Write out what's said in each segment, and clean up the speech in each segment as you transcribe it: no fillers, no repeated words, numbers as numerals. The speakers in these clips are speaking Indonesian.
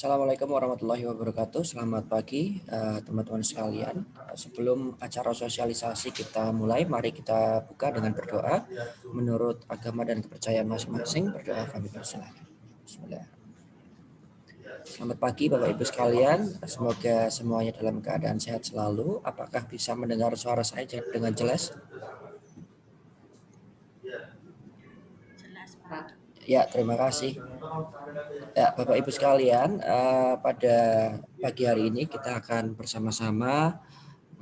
Assalamualaikum warahmatullahi wabarakatuh. Selamat pagi teman-teman sekalian. Sebelum acara sosialisasi kita mulai, mari kita buka dengan berdoa. Menurut agama dan kepercayaan masing-masing, berdoa kami persilakan. Bismillah. Selamat pagi Bapak Ibu sekalian. Semoga semuanya dalam keadaan sehat selalu. Apakah bisa mendengar suara saya dengan jelas? Jelas, Pak. Ya, terima kasih. Ya, Bapak Ibu sekalian, pada pagi hari ini kita akan bersama-sama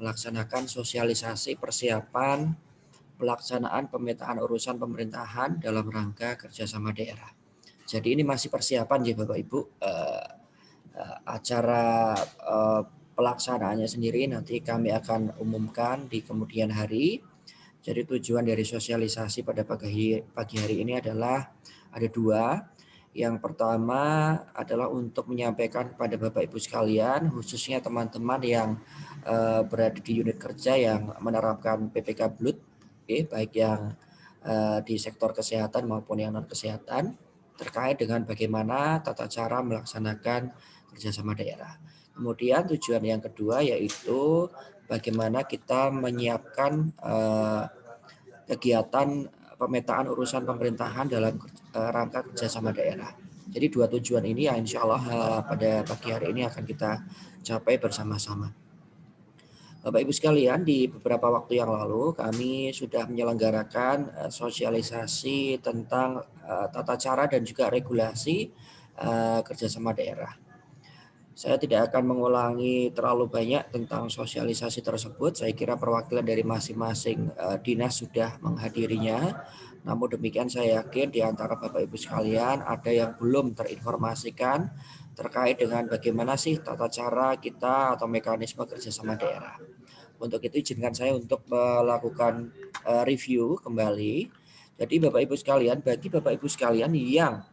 melaksanakan sosialisasi persiapan pelaksanaan pemetaan urusan pemerintahan dalam rangka kerjasama daerah. Jadi ini masih persiapan ya Bapak Ibu. Acara pelaksanaannya sendiri nanti kami akan umumkan di kemudian hari. Jadi tujuan dari sosialisasi pada pagi hari ini adalah ada dua. Yang pertama adalah untuk menyampaikan kepada Bapak Ibu sekalian, khususnya teman-teman yang berada di unit kerja yang menerapkan PPK Blut, baik yang di sektor kesehatan maupun yang non kesehatan, terkait dengan bagaimana tata cara melaksanakan kerjasama daerah. Kemudian tujuan yang kedua yaitu bagaimana kita menyiapkan kegiatan pemetaan urusan pemerintahan dalam rangka kerjasama daerah. Jadi dua tujuan ini yang insya Allah pada pagi hari ini akan kita capai bersama-sama. Bapak Ibu sekalian, di beberapa waktu yang lalu kami sudah menyelenggarakan sosialisasi tentang tata cara dan juga regulasi kerjasama daerah. Saya tidak akan mengulangi terlalu banyak tentang sosialisasi tersebut. Saya kira perwakilan dari masing-masing dinas sudah menghadirinya. Namun demikian saya yakin di antara Bapak Ibu sekalian ada yang belum terinformasikan terkait dengan bagaimana sih tata cara kita atau mekanisme kerjasama daerah. Untuk itu izinkan saya untuk melakukan review kembali. Jadi Bapak Ibu sekalian, bagi Bapak Ibu sekalian yang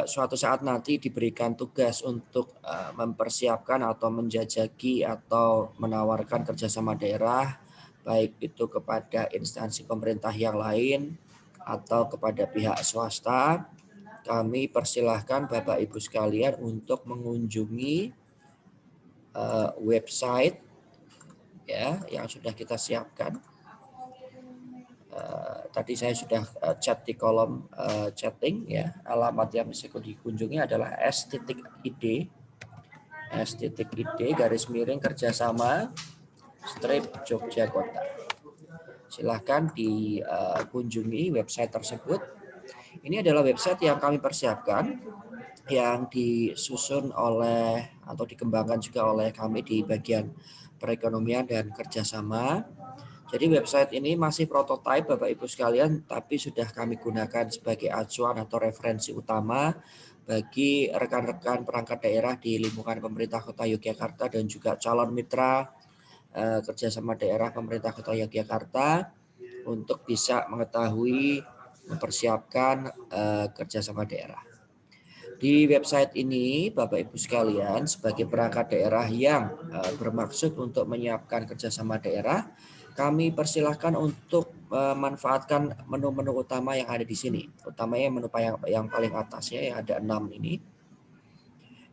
suatu saat nanti diberikan tugas untuk mempersiapkan atau menjajaki atau menawarkan kerjasama daerah, baik itu kepada instansi pemerintah yang lain atau kepada pihak swasta, kami persilahkan Bapak Ibu sekalian untuk mengunjungi website ya yang sudah kita siapkan. Tadi saya sudah chat di kolom chatting ya. Alamat yang bisa dikunjungi adalah s.id garis miring kerjasama strip Jogja Kota. Silahkan dikunjungi website tersebut. Ini adalah website yang kami persiapkan, yang disusun oleh atau dikembangkan juga oleh kami di bagian perekonomian dan kerjasama. Jadi website ini masih prototipe Bapak Ibu sekalian, tapi sudah kami gunakan sebagai acuan atau referensi utama bagi rekan-rekan perangkat daerah di lingkungan pemerintah Kota Yogyakarta dan juga calon mitra kerjasama daerah pemerintah Kota Yogyakarta untuk bisa mengetahui mempersiapkan kerjasama daerah. Di website ini Bapak Ibu sekalian sebagai perangkat daerah yang bermaksud untuk menyiapkan kerjasama daerah, kami persilahkan untuk memanfaatkan menu-menu utama yang ada di sini. Utamanya menu yang paling atas ya, yang ada 6 ini.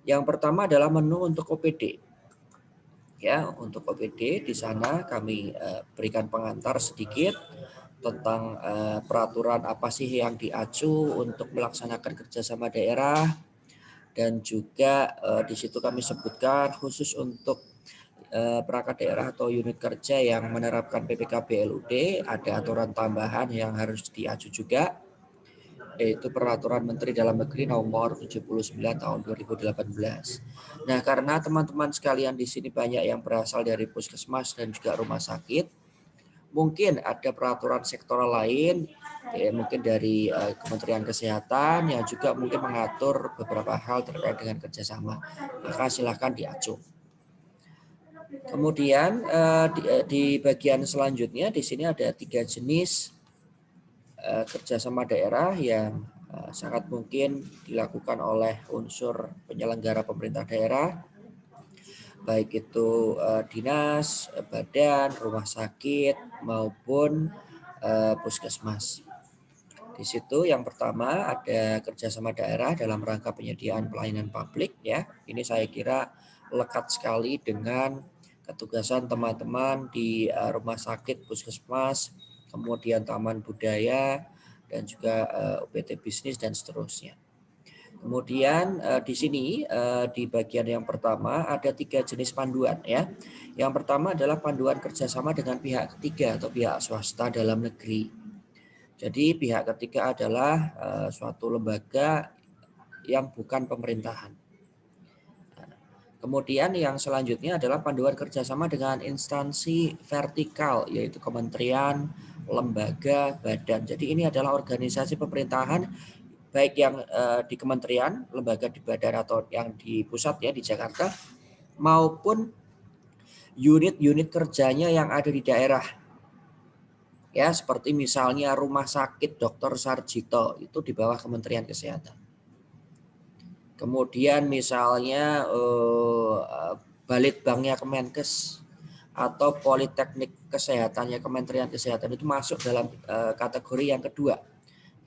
Yang pertama adalah menu untuk OPD. Ya, untuk OPD di sana kami berikan pengantar sedikit tentang peraturan apa sih yang diacu untuk melaksanakan kerjasama daerah, dan juga di situ kami sebutkan khusus untuk perangkat daerah atau unit kerja yang menerapkan PPK BLUD ada aturan tambahan yang harus diacu juga, yaitu Peraturan Menteri Dalam Negeri Nomor 79 Tahun 2018. Nah, karena teman-teman sekalian di sini banyak yang berasal dari puskesmas dan juga rumah sakit, mungkin ada peraturan sektoral lain, mungkin dari Kementerian Kesehatan yang juga mungkin mengatur beberapa hal terkait dengan kerjasama. Maka silakan diacu. Kemudian di bagian selanjutnya di sini ada 3 jenis kerjasama daerah yang sangat mungkin dilakukan oleh unsur penyelenggara pemerintah daerah, baik itu dinas, badan, rumah sakit maupun puskesmas. Di situ yang pertama ada kerjasama daerah dalam rangka penyediaan pelayanan publik ya. Ini saya kira lekat sekali dengan ketugasan teman-teman di rumah sakit, puskesmas, kemudian taman budaya, dan juga UPT bisnis dan seterusnya. Kemudian di sini di bagian yang pertama ada 3 jenis panduan ya. Yang pertama adalah panduan kerjasama dengan pihak ketiga atau pihak swasta dalam negeri. Jadi pihak ketiga adalah suatu lembaga yang bukan pemerintahan. Kemudian yang selanjutnya adalah panduan kerjasama dengan instansi vertikal, yaitu kementerian, lembaga, badan. Jadi ini adalah organisasi pemerintahan, baik yang di kementerian, lembaga di badan atau yang di pusat ya di Jakarta, maupun unit-unit kerjanya yang ada di daerah. Ya, seperti misalnya Rumah Sakit Dr. Sarjito itu di bawah Kementerian Kesehatan. Kemudian misalnya Balitbangnya Kemenkes atau Politeknik Kesehatannya Kementerian Kesehatan itu masuk dalam kategori yang kedua,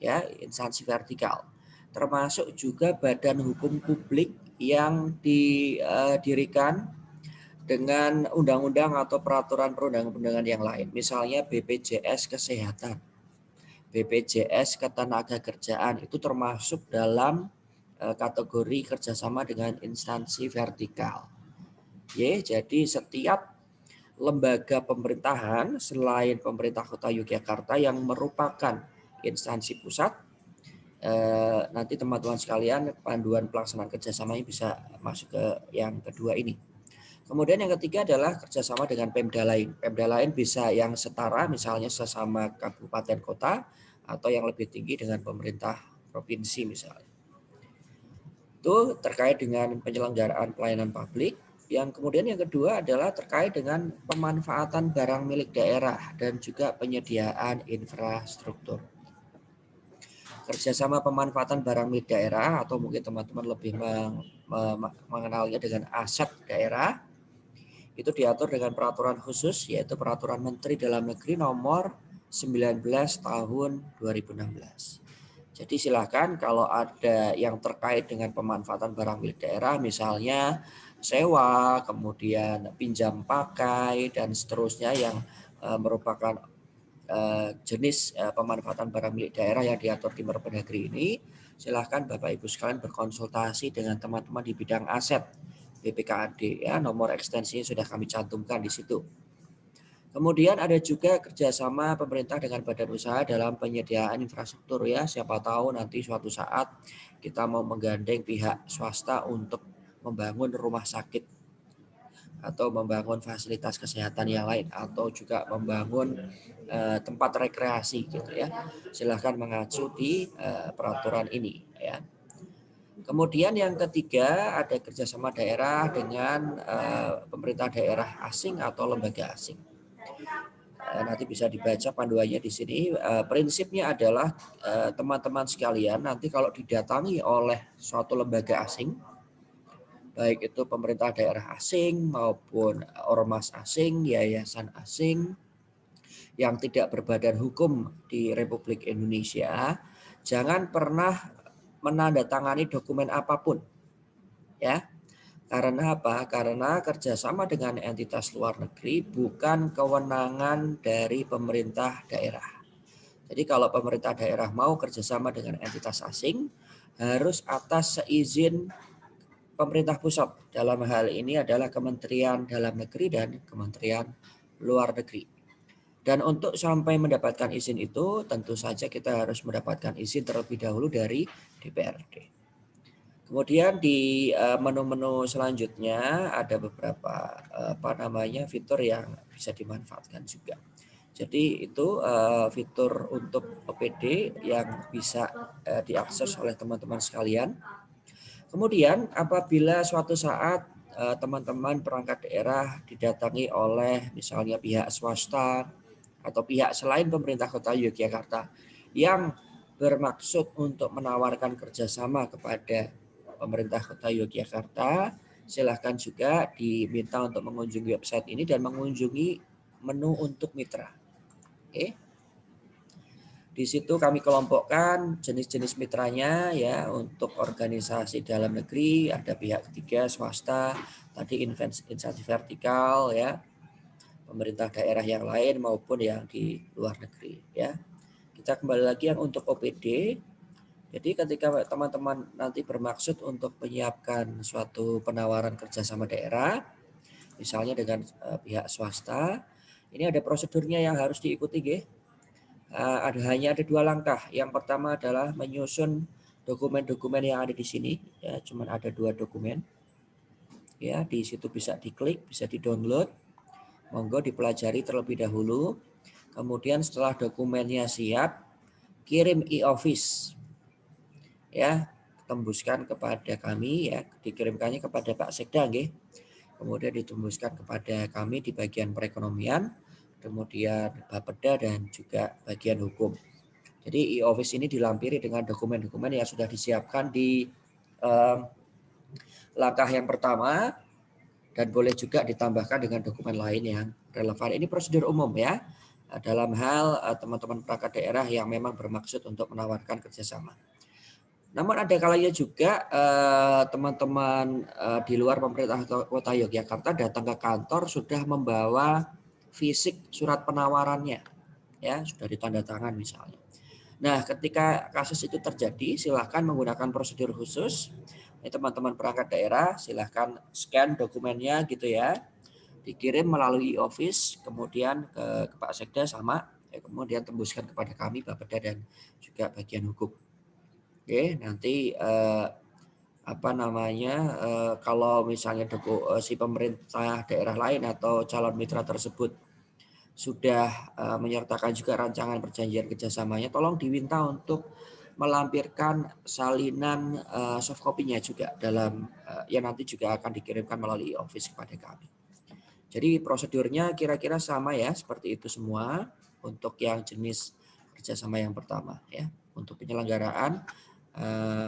ya, instansi vertikal. Termasuk juga badan hukum publik yang didirikan dengan undang-undang atau peraturan perundang-undangan yang lain. Misalnya BPJS Kesehatan, BPJS Ketenagakerjaan itu termasuk dalam kategori kerjasama dengan instansi vertikal. Jadi setiap lembaga pemerintahan selain pemerintah Kota Yogyakarta yang merupakan instansi pusat, nanti teman-teman sekalian panduan pelaksanaan kerjasamanya bisa masuk ke yang kedua ini. Kemudian yang ketiga adalah kerjasama dengan Pemda lain. Pemda lain bisa yang setara, misalnya sesama kabupaten kota, atau yang lebih tinggi dengan pemerintah provinsi misalnya. Itu terkait dengan penyelenggaraan pelayanan publik. Yang kemudian yang kedua adalah terkait dengan pemanfaatan barang milik daerah dan juga penyediaan infrastruktur. Kerjasama pemanfaatan barang milik daerah atau mungkin teman-teman lebih mengenalnya dengan aset daerah, itu diatur dengan peraturan khusus yaitu Peraturan Menteri Dalam Negeri nomor 19 tahun 2016. Jadi silakan kalau ada yang terkait dengan pemanfaatan barang milik daerah, misalnya sewa, kemudian pinjam pakai dan seterusnya yang merupakan jenis pemanfaatan barang milik daerah yang diatur di Permendagri ini, silakan Bapak Ibu sekalian berkonsultasi dengan teman-teman di bidang aset BPKAD ya, nomor ekstensinya sudah kami cantumkan di situ. Kemudian ada juga kerjasama pemerintah dengan badan usaha dalam penyediaan infrastruktur ya. Siapa tahu nanti suatu saat kita mau menggandeng pihak swasta untuk membangun rumah sakit atau membangun fasilitas kesehatan yang lain atau juga membangun tempat rekreasi gitu ya. Silahkan mengacu di peraturan ini ya. Kemudian yang ketiga ada kerjasama daerah dengan pemerintah daerah asing atau lembaga asing. Nanti bisa dibaca panduannya di sini. Prinsipnya adalah teman-teman sekalian nanti kalau didatangi oleh suatu lembaga asing, baik itu pemerintah daerah asing maupun ormas asing, yayasan asing yang tidak berbadan hukum di Republik Indonesia, jangan pernah menandatangani dokumen apapun. Ya. Karena apa? Karena kerjasama dengan entitas luar negeri bukan kewenangan dari pemerintah daerah. Jadi kalau pemerintah daerah mau kerjasama dengan entitas asing, harus atas seizin pemerintah pusat. Dalam hal ini adalah Kementerian Dalam Negeri dan Kementerian Luar Negeri. Dan untuk sampai mendapatkan izin itu, tentu saja kita harus mendapatkan izin terlebih dahulu dari DPRD. Kemudian di menu-menu selanjutnya ada beberapa fitur yang bisa dimanfaatkan juga. Jadi itu fitur untuk OPD yang bisa diakses oleh teman-teman sekalian. Kemudian apabila suatu saat teman-teman perangkat daerah didatangi oleh misalnya pihak swasta atau pihak selain pemerintah Kota Yogyakarta yang bermaksud untuk menawarkan kerjasama kepada pemerintah Kota Yogyakarta, silahkan juga diminta untuk mengunjungi website ini dan mengunjungi menu untuk mitra. Oke. Di situ kami kelompokkan jenis-jenis mitranya ya, untuk organisasi dalam negeri ada pihak ketiga, swasta, tadi instansi vertikal ya, pemerintah daerah yang lain maupun yang di luar negeri ya. Kita kembali lagi yang untuk OPD. Jadi ketika teman-teman nanti bermaksud untuk menyiapkan suatu penawaran kerjasama daerah, misalnya dengan pihak swasta, ini ada prosedurnya yang harus diikuti, hanya ada 2 langkah. Yang pertama adalah menyusun dokumen-dokumen yang ada di sini. Ya, cuman ada 2 dokumen. Ya, di situ bisa diklik, bisa di-download. Monggo dipelajari terlebih dahulu. Kemudian setelah dokumennya siap, kirim e-office. Ya, tembuskan kepada kami ya, dikirimkannya kepada Pak Sekda nggih. Kemudian ditembuskan kepada kami di bagian perekonomian, kemudian Bapeda dan juga bagian hukum. Jadi e-office ini dilampiri dengan dokumen-dokumen yang sudah disiapkan di langkah yang pertama dan boleh juga ditambahkan dengan dokumen lain yang relevan. Ini prosedur umum ya dalam hal teman-teman perangkat daerah yang memang bermaksud untuk menawarkan kerjasama. Namun ada kalanya juga teman-teman di luar pemerintah Kota Yogyakarta datang ke kantor sudah membawa fisik surat penawarannya, ya sudah ditandatangan misalnya. Nah, ketika kasus itu terjadi, silahkan menggunakan prosedur khusus. Ini teman-teman perangkat daerah, silahkan scan dokumennya gitu ya, dikirim melalui e-office, kemudian ke Pak Sekda sama, ya, kemudian tembuskan kepada kami, Bapeda dan juga bagian hukum. Oke, nanti kalau misalnya si pemerintah daerah lain atau calon mitra tersebut sudah menyertakan juga rancangan perjanjian kerjasamanya, tolong diminta untuk melampirkan salinan soft copy-nya juga dalam yang nanti juga akan dikirimkan melalui office kepada kami. Jadi prosedurnya kira-kira sama ya, seperti itu semua untuk yang jenis kerjasama yang pertama ya, untuk penyelenggaraan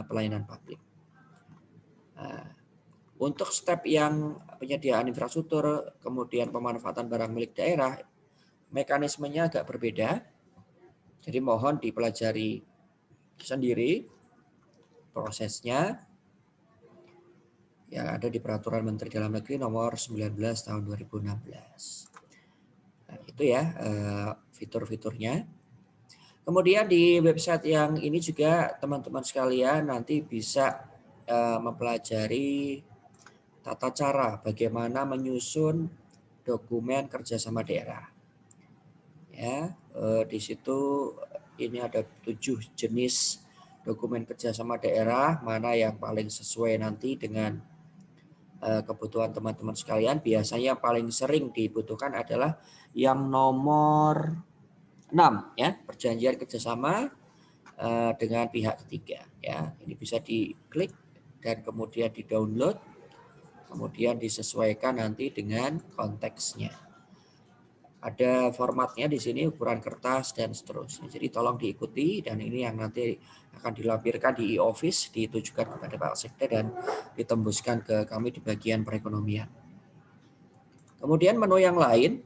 pelayanan publik. Untuk step yang penyediaan infrastruktur, kemudian pemanfaatan barang milik daerah, mekanismenya agak berbeda. Jadi mohon dipelajari sendiri prosesnya yang ada di Peraturan Menteri Dalam Negeri nomor 19 tahun 2016. Nah, itu ya fitur-fiturnya. Kemudian di website yang ini juga teman-teman sekalian nanti bisa mempelajari tata cara bagaimana menyusun dokumen kerjasama daerah. Ya, di situ ini ada 7 jenis dokumen kerjasama daerah, mana yang paling sesuai nanti dengan kebutuhan teman-teman sekalian. Biasanya paling sering dibutuhkan adalah yang nomor 6 ya, perjanjian kerjasama dengan pihak ketiga ya. Ini bisa diklik dan kemudian di-download, kemudian disesuaikan nanti dengan konteksnya. Ada formatnya di sini, ukuran kertas dan seterusnya. Jadi tolong diikuti, dan ini yang nanti akan dilampirkan di e-office, ditujukan kepada Pak Sekda dan ditembuskan ke kami di bagian perekonomian. Kemudian menu yang lain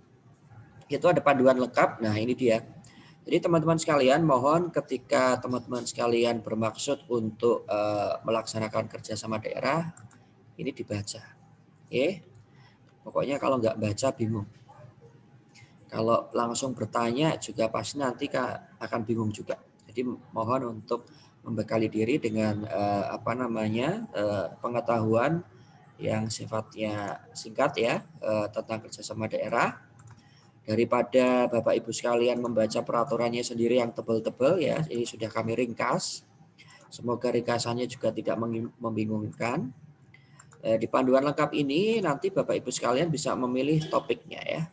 itu ada panduan lengkap. Nah, ini dia. Jadi teman-teman sekalian, mohon ketika teman-teman sekalian bermaksud untuk melaksanakan kerjasama daerah, ini dibaca. Pokoknya kalau nggak baca bingung. Kalau langsung bertanya juga pasti nanti akan bingung juga. Jadi mohon untuk membekali diri dengan pengetahuan yang sifatnya singkat ya tentang kerjasama daerah. Daripada Bapak Ibu sekalian membaca peraturannya sendiri yang tebal-tebal ya, ini sudah kami ringkas. Semoga ringkasannya juga tidak membingungkan. Di panduan lengkap ini nanti Bapak Ibu sekalian bisa memilih topiknya ya.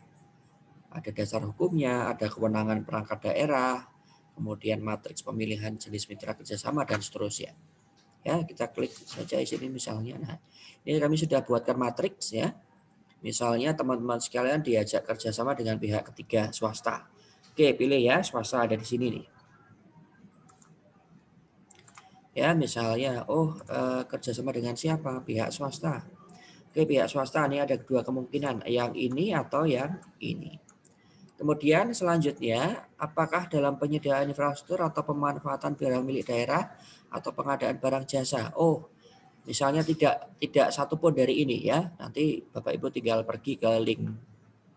Ada dasar hukumnya, ada kewenangan perangkat daerah, kemudian matriks pemilihan jenis mitra kerjasama dan seterusnya. Ya, kita klik saja di sini misalnya. Nah, ini kami sudah buatkan matriks ya. Misalnya teman-teman sekalian diajak kerjasama dengan pihak ketiga swasta. Oke, pilih ya, swasta ada di sini nih. Ya, misalnya, kerjasama dengan siapa? Pihak swasta. Oke, pihak swasta ini ada 2 kemungkinan, yang ini atau yang ini. Kemudian selanjutnya, apakah dalam penyediaan infrastruktur atau pemanfaatan barang milik daerah atau pengadaan barang jasa? Oh, misalnya tidak satu pun dari ini ya. Nanti Bapak Ibu tinggal pergi ke link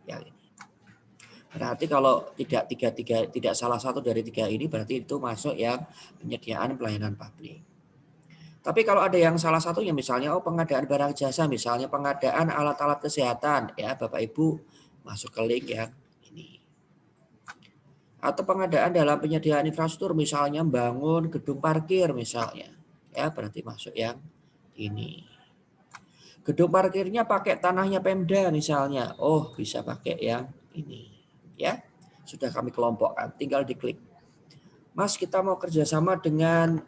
yang ini. Berarti kalau tidak salah satu dari tiga ini berarti itu masuk yang penyediaan pelayanan publik. Tapi kalau ada yang salah satunya misalnya pengadaan barang jasa, misalnya pengadaan alat-alat kesehatan ya Bapak Ibu masuk ke link yang ini. Atau pengadaan dalam penyediaan infrastruktur misalnya bangun gedung parkir misalnya. Ya berarti masuk yang ini. Gedung parkirnya pakai tanahnya Pemda misalnya. Oh, bisa pakai yang ini. Ya. Sudah kami kelompokkan, tinggal diklik. Mas, kita mau kerjasama dengan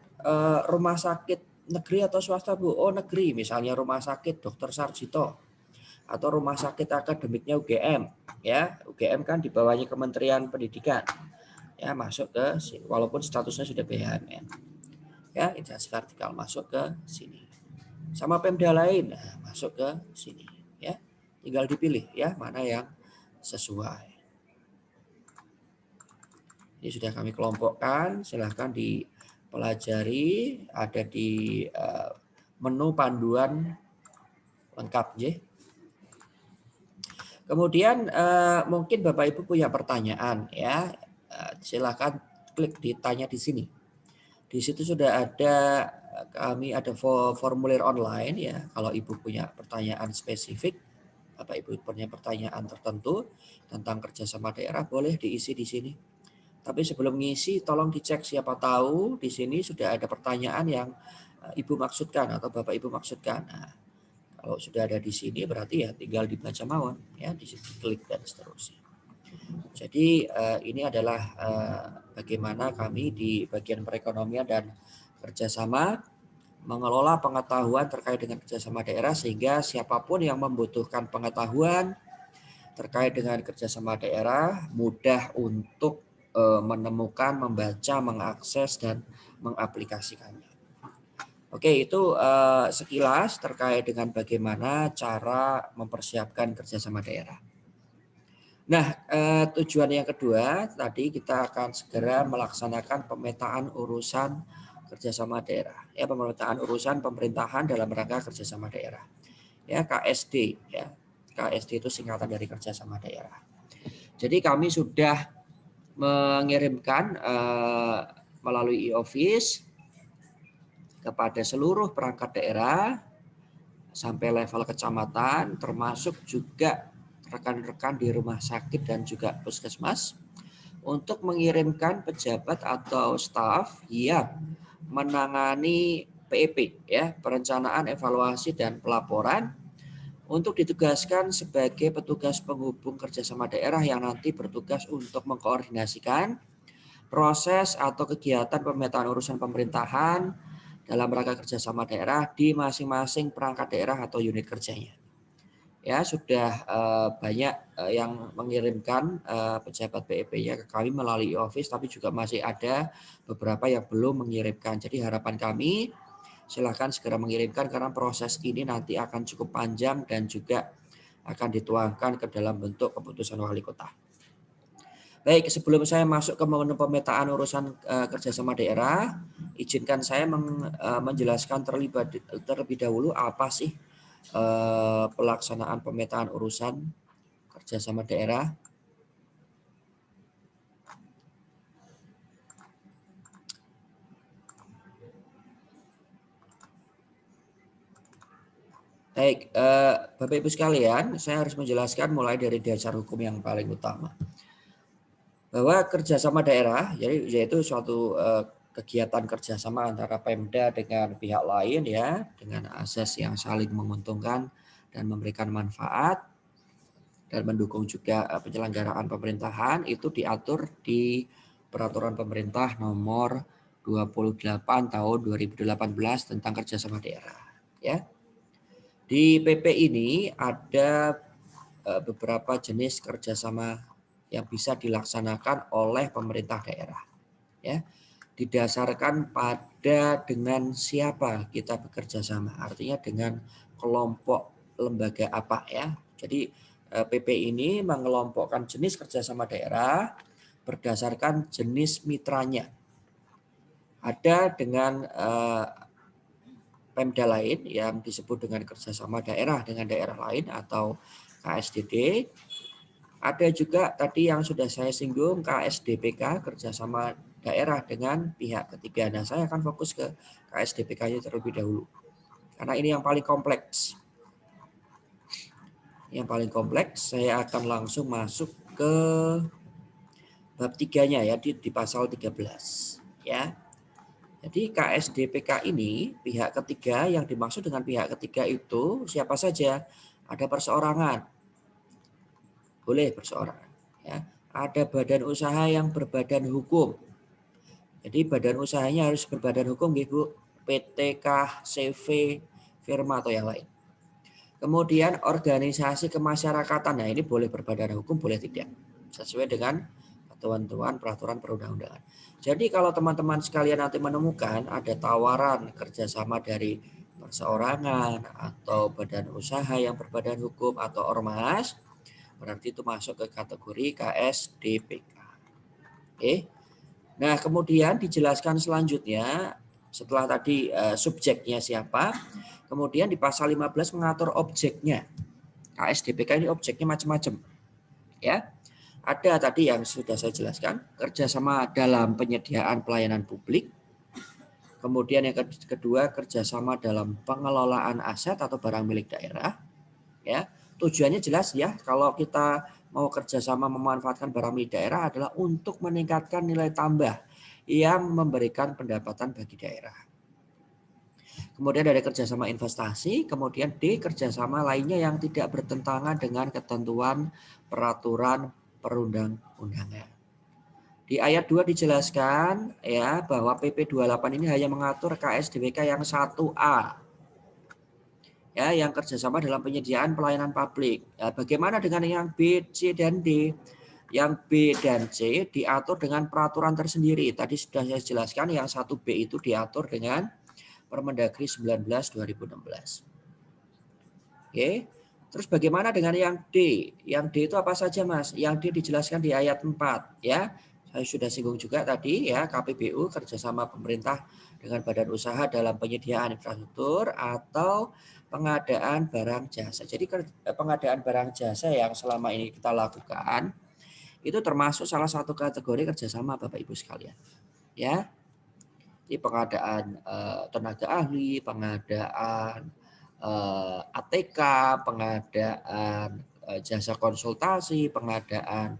rumah sakit negeri atau swasta, Bu? Oh, negeri. Misalnya rumah sakit Dr. Sarjito atau rumah sakit akademiknya UGM. Ya, UGM kan di bawahnya Kementerian Pendidikan. Ya, masuk ke sini. Walaupun statusnya sudah BUMN. Ya, instansi vertikal masuk ke sini. Sama Pemda lain, nah, masuk ke sini. Ya, tinggal dipilih ya mana yang sesuai. Ini sudah kami kelompokkan, silahkan dipelajari, ada di menu panduan lengkap. Kemudian mungkin Bapak Ibu punya pertanyaan ya, silahkan klik ditanya di sini. Di situ sudah ada, kami ada formulir online ya, kalau Ibu punya pertanyaan spesifik, Bapak Ibu punya pertanyaan tertentu tentang kerjasama daerah, boleh diisi di sini. Tapi sebelum ngisi, tolong dicek siapa tahu di sini sudah ada pertanyaan yang Ibu maksudkan atau Bapak Ibu maksudkan. Nah, kalau sudah ada di sini berarti ya tinggal dibaca mawon, ya di situ klik dan seterusnya. Jadi ini adalah bagaimana kami di bagian perekonomian dan kerjasama mengelola pengetahuan terkait dengan kerjasama daerah sehingga siapapun yang membutuhkan pengetahuan terkait dengan kerjasama daerah mudah untuk menemukan, membaca, mengakses, dan mengaplikasikannya. Oke, itu sekilas terkait dengan bagaimana cara mempersiapkan kerjasama daerah. Nah, tujuan yang kedua, tadi kita akan segera melaksanakan pemetaan urusan kerjasama daerah. Ya, pemetaan urusan pemerintahan dalam rangka kerjasama daerah. Ya, KSD. Ya, KSD itu singkatan dari kerjasama daerah. Jadi kami sudah mengirimkan melalui e-office kepada seluruh perangkat daerah sampai level kecamatan, termasuk juga rekan-rekan di rumah sakit dan juga puskesmas, untuk mengirimkan pejabat atau staf yang menangani PEP, ya, perencanaan, evaluasi, dan pelaporan, untuk ditugaskan sebagai petugas penghubung kerjasama daerah yang nanti bertugas untuk mengkoordinasikan proses atau kegiatan pemetaan urusan pemerintahan dalam rangka kerjasama daerah di masing-masing perangkat daerah atau unit kerjanya. Ya, sudah banyak yang mengirimkan pejabat PEP-nya ke kami melalui e-office, tapi juga masih ada beberapa yang belum mengirimkan. Jadi harapan kami silahkan segera mengirimkan karena proses ini nanti akan cukup panjang dan juga akan dituangkan ke dalam bentuk keputusan wali kota. Baik, sebelum saya masuk ke menu pemetaan urusan kerjasama daerah, izinkan saya menjelaskan terlebih dahulu apa sih pelaksanaan pemetaan urusan kerjasama daerah. Baik, Bapak Ibu sekalian, saya harus menjelaskan mulai dari dasar hukum yang paling utama. Bahwa kerjasama daerah, yaitu suatu kegiatan kerjasama antara Pemda dengan pihak lain ya, dengan asas yang saling menguntungkan dan memberikan manfaat dan mendukung juga penyelenggaraan pemerintahan, itu diatur di Peraturan Pemerintah Nomor 28 Tahun 2018 tentang kerjasama daerah. Ya. Di PP ini ada beberapa jenis kerjasama yang bisa dilaksanakan oleh pemerintah daerah. Ya, didasarkan pada dengan siapa kita bekerja sama, artinya dengan kelompok lembaga apa ya. Jadi PP ini mengelompokkan jenis kerjasama daerah berdasarkan jenis mitranya. Ada dengan Pemda lain yang disebut dengan kerjasama daerah dengan daerah lain atau KSDD. Ada juga tadi yang sudah saya singgung KSDPK, kerjasama daerah dengan pihak ketiga. Nah, saya akan fokus ke KSDPK-nya terlebih dahulu. Karena ini yang paling kompleks. Yang paling kompleks, saya akan langsung masuk ke bab 3-nya ya di pasal 13 ya. Jadi KSDPK ini pihak ketiga, yang dimaksud dengan pihak ketiga itu siapa saja? Ada perseorangan. Boleh perseorangan ya. Ada badan usaha yang berbadan hukum. Jadi badan usahanya harus berbadan hukum gitu, PT, CV, firma atau yang lain. Kemudian organisasi kemasyarakatan. Nah, ini boleh berbadan hukum, boleh tidak. Sesuai dengan ketentuan peraturan perundang-undangan. Jadi kalau teman-teman sekalian nanti menemukan ada tawaran kerjasama dari perseorangan atau badan usaha yang berbadan hukum atau ormas, berarti itu masuk ke kategori KSDPK. Oke. Nah, kemudian dijelaskan selanjutnya setelah tadi subjeknya siapa, kemudian di pasal 15 mengatur objeknya. KSDPK ini objeknya macam-macam. Ya. Ada tadi yang sudah saya jelaskan, kerjasama dalam penyediaan pelayanan publik. Kemudian yang kedua, kerjasama dalam pengelolaan aset atau barang milik daerah. Ya, tujuannya jelas ya, kalau kita mau kerjasama memanfaatkan barang milik daerah adalah untuk meningkatkan nilai tambah yang memberikan pendapatan bagi daerah. Kemudian ada kerjasama investasi, kemudian D, kerjasama lainnya yang tidak bertentangan dengan ketentuan peraturan perundang-undangan. Di ayat 2 dijelaskan ya bahwa PP 28 ini hanya mengatur KSDPK yang 1A. Ya, yang kerjasama dalam penyediaan pelayanan publik. Ya, bagaimana dengan yang B, C, dan D? Yang B dan C diatur dengan peraturan tersendiri. Tadi sudah saya jelaskan yang 1B itu diatur dengan Permendagri 19 2016. Oke. Terus bagaimana dengan yang D? Yang D itu apa saja, Mas? Yang D dijelaskan di ayat 4 ya. Saya sudah singgung juga tadi ya, KPBU kerjasama pemerintah dengan badan usaha dalam penyediaan infrastruktur atau pengadaan barang jasa. Jadi pengadaan barang jasa yang selama ini kita lakukan itu termasuk salah satu kategori kerjasama Bapak Ibu sekalian. Ya, di pengadaan tenaga ahli, pengadaan ATK, pengadaan jasa konsultasi, pengadaan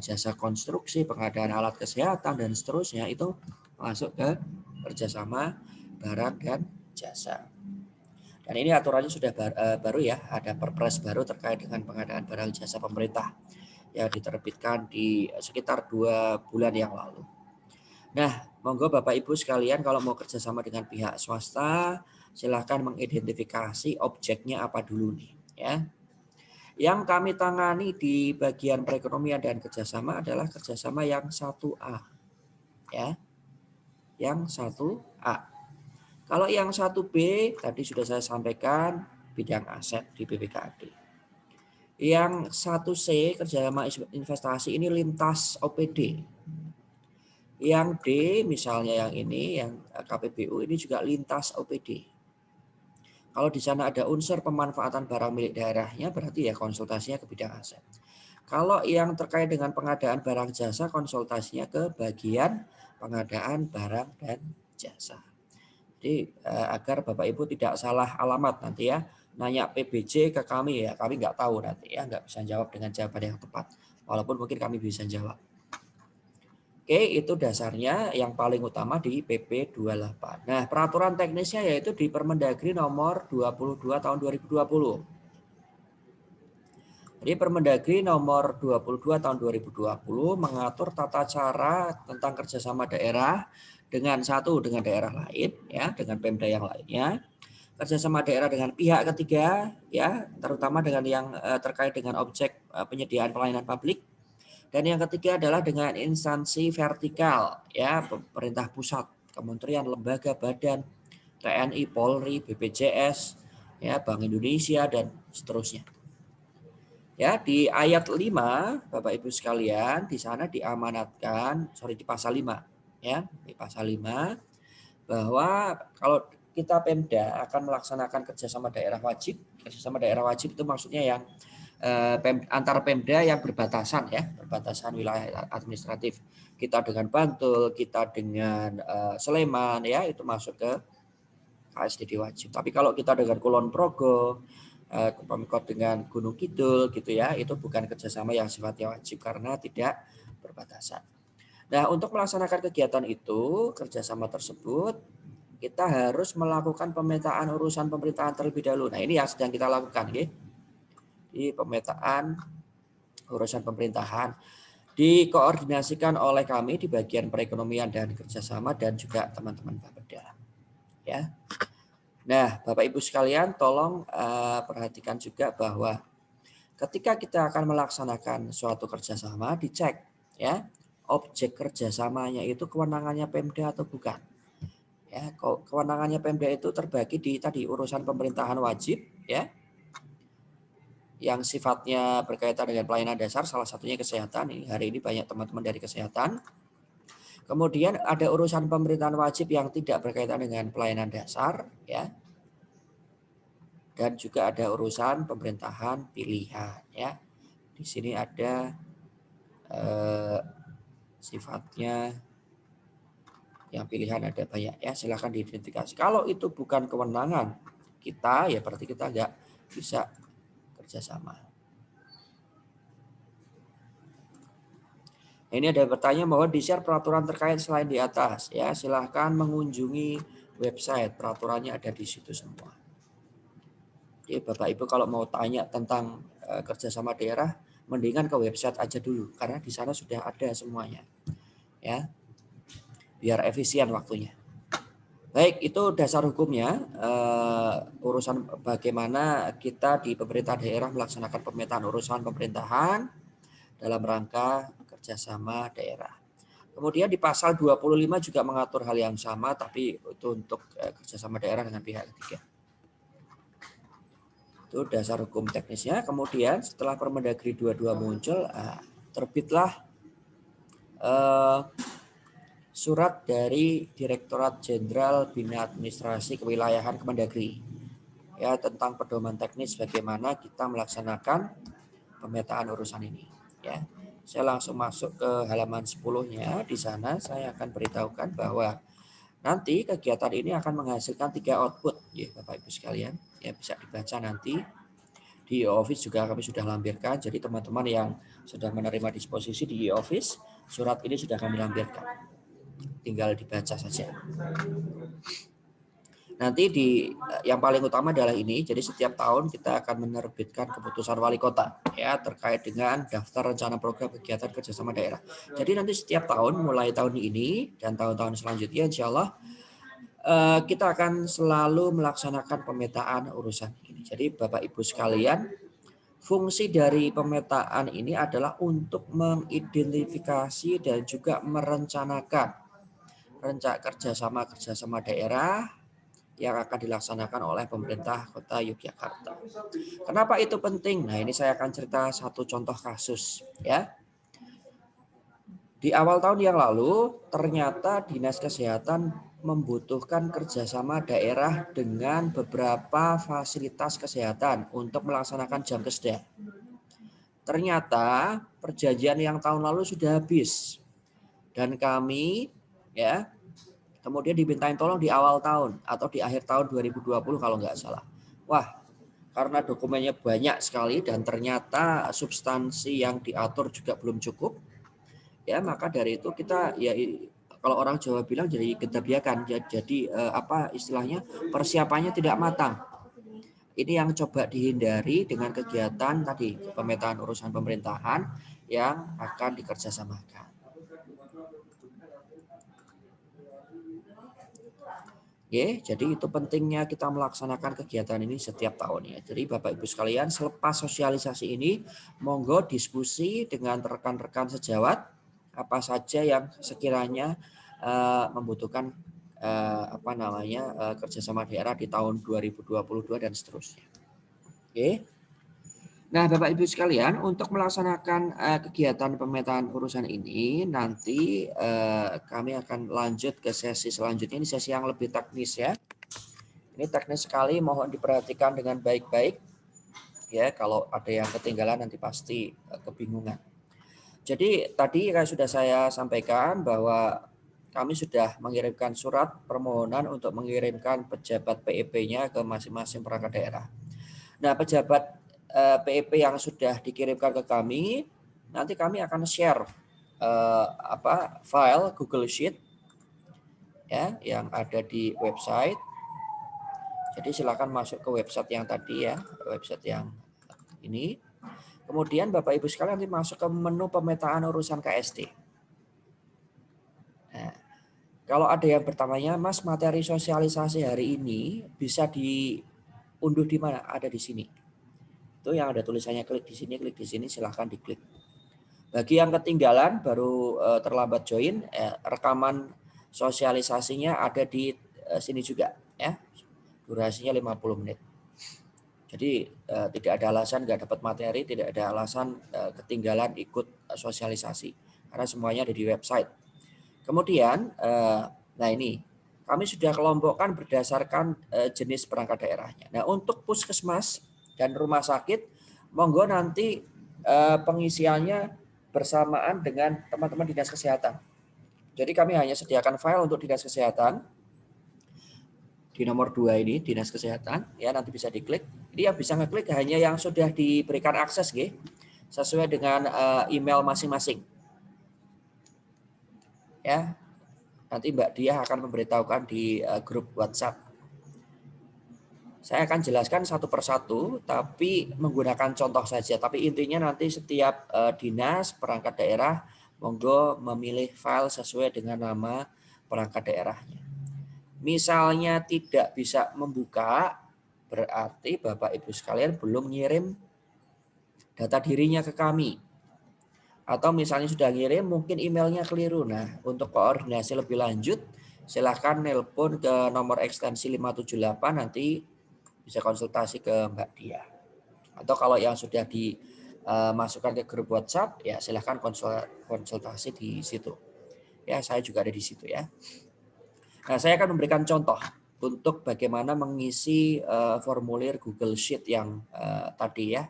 jasa konstruksi, pengadaan alat kesehatan, dan seterusnya itu masuk ke kerjasama barang dan jasa. Dan ini aturannya sudah baru ya, ada perpres baru terkait dengan pengadaan barang jasa pemerintah yang diterbitkan di sekitar 2 bulan yang lalu. Nah, monggo Bapak Ibu sekalian kalau mau kerjasama dengan pihak swasta, silahkan mengidentifikasi objeknya apa dulu nih ya. Yang kami tangani di bagian perekonomian dan kerjasama adalah kerjasama yang 1A ya. Yang 1A. Kalau yang 1B tadi sudah saya sampaikan bidang aset di BPKAD. Yang 1C kerjasama investasi ini lintas OPD. Yang D misalnya yang ini yang KPBU ini juga lintas OPD. Kalau di sana ada unsur pemanfaatan barang milik daerahnya berarti ya konsultasinya ke bidang aset. Kalau yang terkait dengan pengadaan barang jasa konsultasinya ke bagian pengadaan barang dan jasa. Jadi agar Bapak Ibu tidak salah alamat nanti ya, nanya PBJ ke kami ya, kami nggak tahu nanti ya, nggak bisa jawab dengan jawaban yang tepat. Walaupun mungkin kami bisa jawab. Oke, itu dasarnya yang paling utama di PP 28. Nah, peraturan teknisnya yaitu di Permendagri nomor 22 tahun 2020. Jadi Permendagri nomor 22 tahun 2020 mengatur tata cara tentang kerjasama daerah dengan dengan daerah lain, ya, dengan Pemda yang lainnya. Kerjasama daerah dengan pihak ketiga, ya, terutama dengan yang terkait dengan objek penyediaan pelayanan publik. Dan yang ketiga adalah dengan instansi vertikal, ya, pemerintah pusat, kementerian, lembaga, badan, TNI, Polri, BPJS, ya, Bank Indonesia dan seterusnya. Ya, di ayat 5 Bapak Ibu sekalian, di sana diamanatkan, di pasal 5 ya, di pasal 5 bahwa kalau kita Pemda akan melaksanakan kerjasama daerah wajib. Kerjasama daerah wajib itu maksudnya yang antar Pemda yang berbatasan ya, berbatasan wilayah administratif. Kita dengan Bantul, kita dengan Sleman ya, itu masuk ke KSDD wajib. Tapi kalau kita dengan Kulon Progo, Pemkot dengan Gunung Kidul gitu ya, itu bukan kerjasama yang sifatnya wajib karena tidak berbatasan. Nah, untuk melaksanakan kegiatan itu, kerjasama tersebut, kita harus melakukan pemetaan urusan pemerintahan terlebih dahulu. Nah, ini yang sedang kita lakukan, ya. Di pemetaan urusan pemerintahan dikoordinasikan oleh kami di bagian perekonomian dan kerjasama dan juga teman-teman Bapeda. Ya. Nah, Bapak Ibu sekalian, tolong perhatikan juga bahwa ketika kita akan melaksanakan suatu kerjasama, dicek ya objek kerjasamanya itu kewenangannya Pemda atau bukan. Ya, kewenangannya Pemda itu terbagi di tadi urusan pemerintahan wajib, ya, yang sifatnya berkaitan dengan pelayanan dasar, salah satunya kesehatan. Hari ini banyak teman-teman dari kesehatan. Kemudian ada urusan pemerintahan wajib yang tidak berkaitan dengan pelayanan dasar, ya. Dan juga ada urusan pemerintahan pilihan, ya. Di sini ada sifatnya yang pilihan ada banyak ya, silahkan diidentifikasi. Kalau itu bukan kewenangan kita, ya berarti kita nggak bisa kerjasama. Ini ada pertanyaan bahwa di-share peraturan terkait selain di atas, ya silahkan mengunjungi website, peraturannya ada di situ semua. Jadi Bapak Ibu kalau mau tanya tentang kerjasama daerah, mendingan ke website aja dulu, karena di sana sudah ada semuanya, ya, biar efisien waktunya. Baik, itu dasar hukumnya, urusan bagaimana kita di pemerintah daerah melaksanakan pemetaan urusan pemerintahan dalam rangka kerjasama daerah. Kemudian di pasal 25 juga mengatur hal yang sama, tapi itu untuk kerjasama daerah dengan pihak ketiga. Itu dasar hukum teknisnya. Kemudian setelah Permendagri 22 muncul, terbitlah surat dari Direktorat Jenderal Bina Administrasi Kewilayahan Kemendagri, ya, tentang pedoman teknis bagaimana kita melaksanakan pemetaan urusan ini, ya. Saya langsung masuk ke halaman 10-nya. Di sana saya akan beritahukan bahwa nanti kegiatan ini akan menghasilkan 3 output, ya Bapak Ibu sekalian, ya bisa dibaca nanti di e-office juga kami sudah lampirkan. Jadi teman-teman yang sudah menerima disposisi di e-office, surat ini sudah kami lampirkan, tinggal dibaca saja. Nanti yang paling utama adalah ini, jadi setiap tahun kita akan menerbitkan keputusan wali kota ya terkait dengan daftar rencana program kegiatan kerjasama daerah. Jadi nanti setiap tahun mulai tahun ini dan tahun-tahun selanjutnya insya Allah kita akan selalu melaksanakan pemetaan urusan ini. Jadi Bapak Ibu sekalian, fungsi dari pemetaan ini adalah untuk mengidentifikasi dan juga merencanakan rencana kerjasama daerah yang akan dilaksanakan oleh pemerintah Kota Yogyakarta. Kenapa itu penting? Nah, ini saya akan cerita satu contoh kasus ya. Di awal tahun yang lalu, ternyata Dinas Kesehatan membutuhkan kerjasama daerah dengan beberapa fasilitas kesehatan untuk melaksanakan jam keseda. Ternyata perjanjian yang tahun lalu sudah habis dan kami ya kemudian dimintain tolong di awal tahun atau di akhir tahun 2020 kalau nggak salah. Wah, karena dokumennya banyak sekali dan ternyata substansi yang diatur juga belum cukup, ya maka dari itu kita ya kalau orang Jawa bilang jadi kedabiakan, jadi apa istilahnya persiapannya tidak matang. Ini yang coba dihindari dengan kegiatan tadi pemetaan urusan pemerintahan yang akan dikerjasamakan. Ya, jadi itu pentingnya kita melaksanakan kegiatan ini setiap tahunnya. Jadi Bapak Ibu sekalian, selepas sosialisasi ini, monggo diskusi dengan rekan-rekan sejawat apa saja yang sekiranya membutuhkan kerjasama daerah di tahun 2022 dan seterusnya. Oke. Nah, Bapak Ibu sekalian, untuk melaksanakan kegiatan pemetaan urusan ini, nanti kami akan lanjut ke sesi selanjutnya. Ini sesi yang lebih teknis ya. Ini teknis sekali, mohon diperhatikan dengan baik-baik. Ya, kalau ada yang ketinggalan nanti pasti kebingungan. Jadi tadi sudah saya sampaikan bahwa kami sudah mengirimkan surat permohonan untuk mengirimkan pejabat PEP-nya ke masing-masing perangkat daerah. Nah, pejabat PEP yang sudah dikirimkan ke kami, nanti kami akan share file Google Sheet ya yang ada di website. Jadi silakan masuk ke website yang tadi ya, website yang ini. Kemudian Bapak Ibu sekalian nanti masuk ke menu pemetaan urusan KST. Nah, kalau ada yang bertanya, Mas, materi sosialisasi hari ini bisa diunduh di mana? Ada di sini. Itu yang ada tulisannya klik di sini, silahkan diklik. Bagi yang ketinggalan baru terlambat join, rekaman sosialisasinya ada di sini juga ya. Durasinya 50 menit. Jadi tidak ada alasan nggak dapat materi, tidak ada alasan ketinggalan ikut sosialisasi karena semuanya ada di website. Kemudian, nah ini kami sudah kelompokkan berdasarkan jenis perangkat daerahnya. Nah, untuk puskesmas dan rumah sakit, monggo nanti pengisiannya bersamaan dengan teman-teman dinas kesehatan. Jadi kami hanya sediakan file untuk dinas kesehatan di nomor 2 ini, dinas kesehatan, ya nanti bisa diklik. Ini yang bisa ngeklik hanya yang sudah diberikan akses, sesuai dengan email masing-masing. Ya, nanti Mbak Diah akan memberitahukan di grup WhatsApp. Saya akan jelaskan satu persatu, tapi menggunakan contoh saja. Tapi intinya nanti setiap dinas perangkat daerah monggo memilih file sesuai dengan nama perangkat daerahnya. Misalnya tidak bisa membuka, berarti Bapak Ibu sekalian belum ngirim data dirinya ke kami. Atau misalnya sudah ngirim, mungkin emailnya keliru. Nah, untuk koordinasi lebih lanjut, silahkan nelpon ke nomor ekstensi 578, nanti bisa konsultasi ke Mbak Dia. Atau kalau yang sudah dimasukkan ke grup WhatsApp, ya silahkan konsultasi di situ. Ya, saya juga ada di situ ya. Nah, saya akan memberikan contoh untuk bagaimana mengisi formulir Google Sheet yang tadi ya.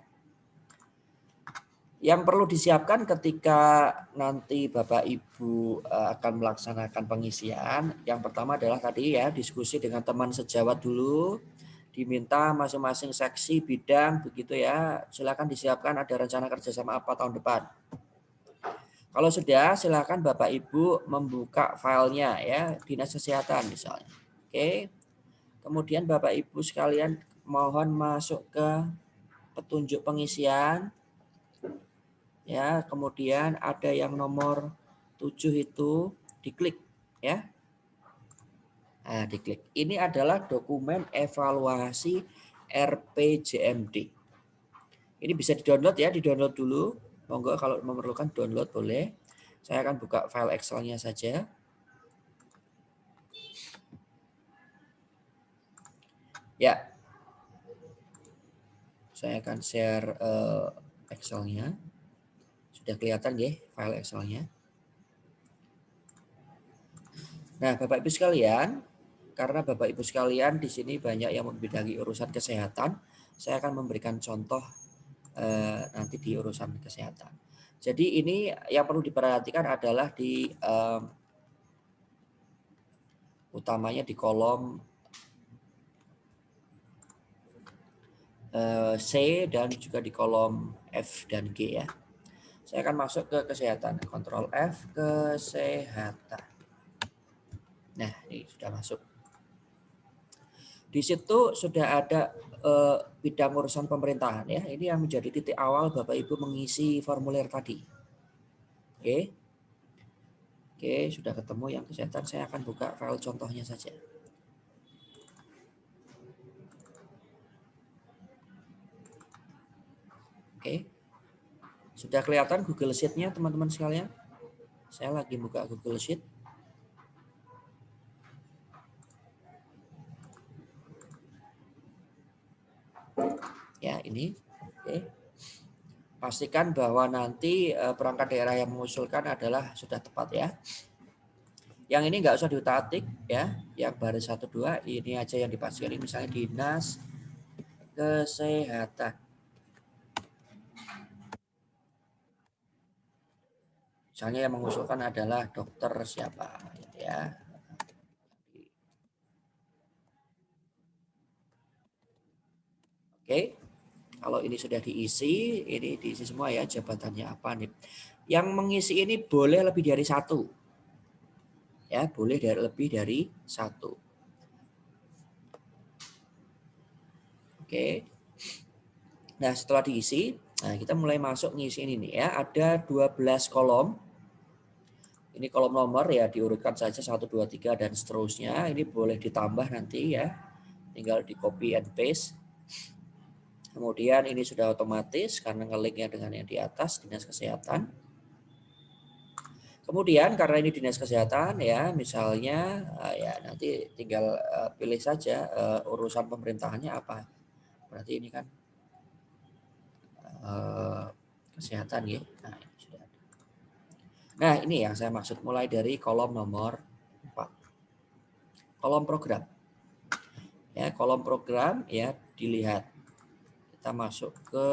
Yang perlu disiapkan ketika nanti Bapak Ibu akan melaksanakan pengisian, yang pertama adalah tadi ya, diskusi dengan teman sejawat dulu, diminta masing-masing seksi bidang begitu ya, silakan disiapkan ada rencana kerjasama apa tahun depan. Kalau sudah, silakan Bapak Ibu membuka filenya ya, dinas kesehatan misalnya. Oke. Kemudian Bapak Ibu sekalian mohon masuk ke petunjuk pengisian. Ya, kemudian ada yang nomor 7 itu diklik ya. Nah, diklik. Ini adalah dokumen evaluasi RPJMD. Ini bisa di-download ya, di-download dulu. Monggo kalau memerlukan download boleh. Saya akan buka file Excel-nya saja. Ya. Saya akan share Excel-nya. Sudah kelihatan ya file Excel-nya. Nah, Bapak Ibu sekalian, karena Bapak Ibu sekalian di sini banyak yang membidangi urusan kesehatan, saya akan memberikan contoh nanti di urusan kesehatan. Jadi ini yang perlu diperhatikan adalah di utamanya di kolom C dan juga di kolom F dan G ya. Saya akan masuk ke kesehatan, Ctrl F, kesehatan. Nah, ini sudah masuk. Di situ sudah ada bidang urusan pemerintahan ya. Ini yang menjadi titik awal Bapak Ibu mengisi formulir tadi. Oke. Oke, sudah ketemu yang kesehatan. Saya akan buka file contohnya saja. Oke. Sudah kelihatan Google Sheet-nya teman-teman sekalian? Saya lagi buka Google Sheet. Ya, ini. Oke. pastikan bahwa nanti perangkat daerah yang mengusulkan adalah sudah tepat ya. Yang ini nggak usah diutak-atik ya, yang baris 1, 2 ini aja yang dipastikan. Ini misalnya Dinas Kesehatan. Misalnya yang mengusulkan adalah dokter siapa gitu ya. Oke. Kalau ini sudah diisi, ini diisi semua ya, jabatannya apa nih. Yang mengisi ini boleh lebih dari 1. Ya, boleh lebih dari 1. Oke. Nah, setelah diisi, nah kita mulai masuk ngisi ini nih ya. Ada 12 kolom. Ini kolom nomor ya, diurutkan saja 1, 2, 3 dan seterusnya. Ini boleh ditambah nanti ya. Tinggal di copy and paste. Kemudian ini sudah otomatis karena ngelinknya dengan yang di atas, Dinas Kesehatan. Kemudian karena ini Dinas Kesehatan ya, misalnya ya nanti tinggal pilih saja urusan pemerintahannya apa. Berarti ini kan kesehatan ya. Nah, ini sudah ada. Nah, ini yang saya maksud mulai dari kolom nomor 4. Kolom program. Ya, kolom program ya dilihat. Kita masuk ke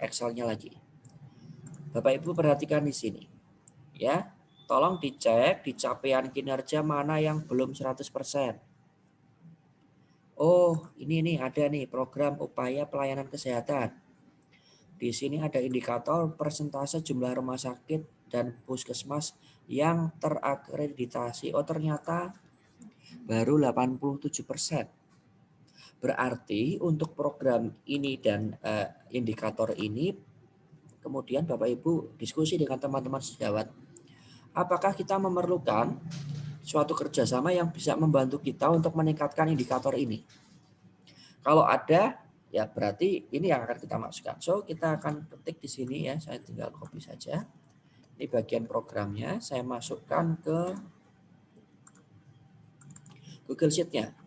Excel-nya lagi. Bapak Ibu perhatikan di sini. Ya, tolong dicek di capaian kinerja mana yang belum 100%. Oh, ini nih ada nih program upaya pelayanan kesehatan. Di sini ada indikator persentase jumlah rumah sakit dan puskesmas yang terakreditasi. Oh, ternyata baru 87%. Berarti untuk program ini dan indikator ini, kemudian Bapak Ibu diskusi dengan teman-teman sejawat. Apakah kita memerlukan suatu kerjasama yang bisa membantu kita untuk meningkatkan indikator ini? Kalau ada, ya berarti ini yang akan kita masukkan. So, kita akan ketik di sini ya, saya tinggal copy saja. Ini bagian programnya, saya masukkan ke Google Sheet-nya.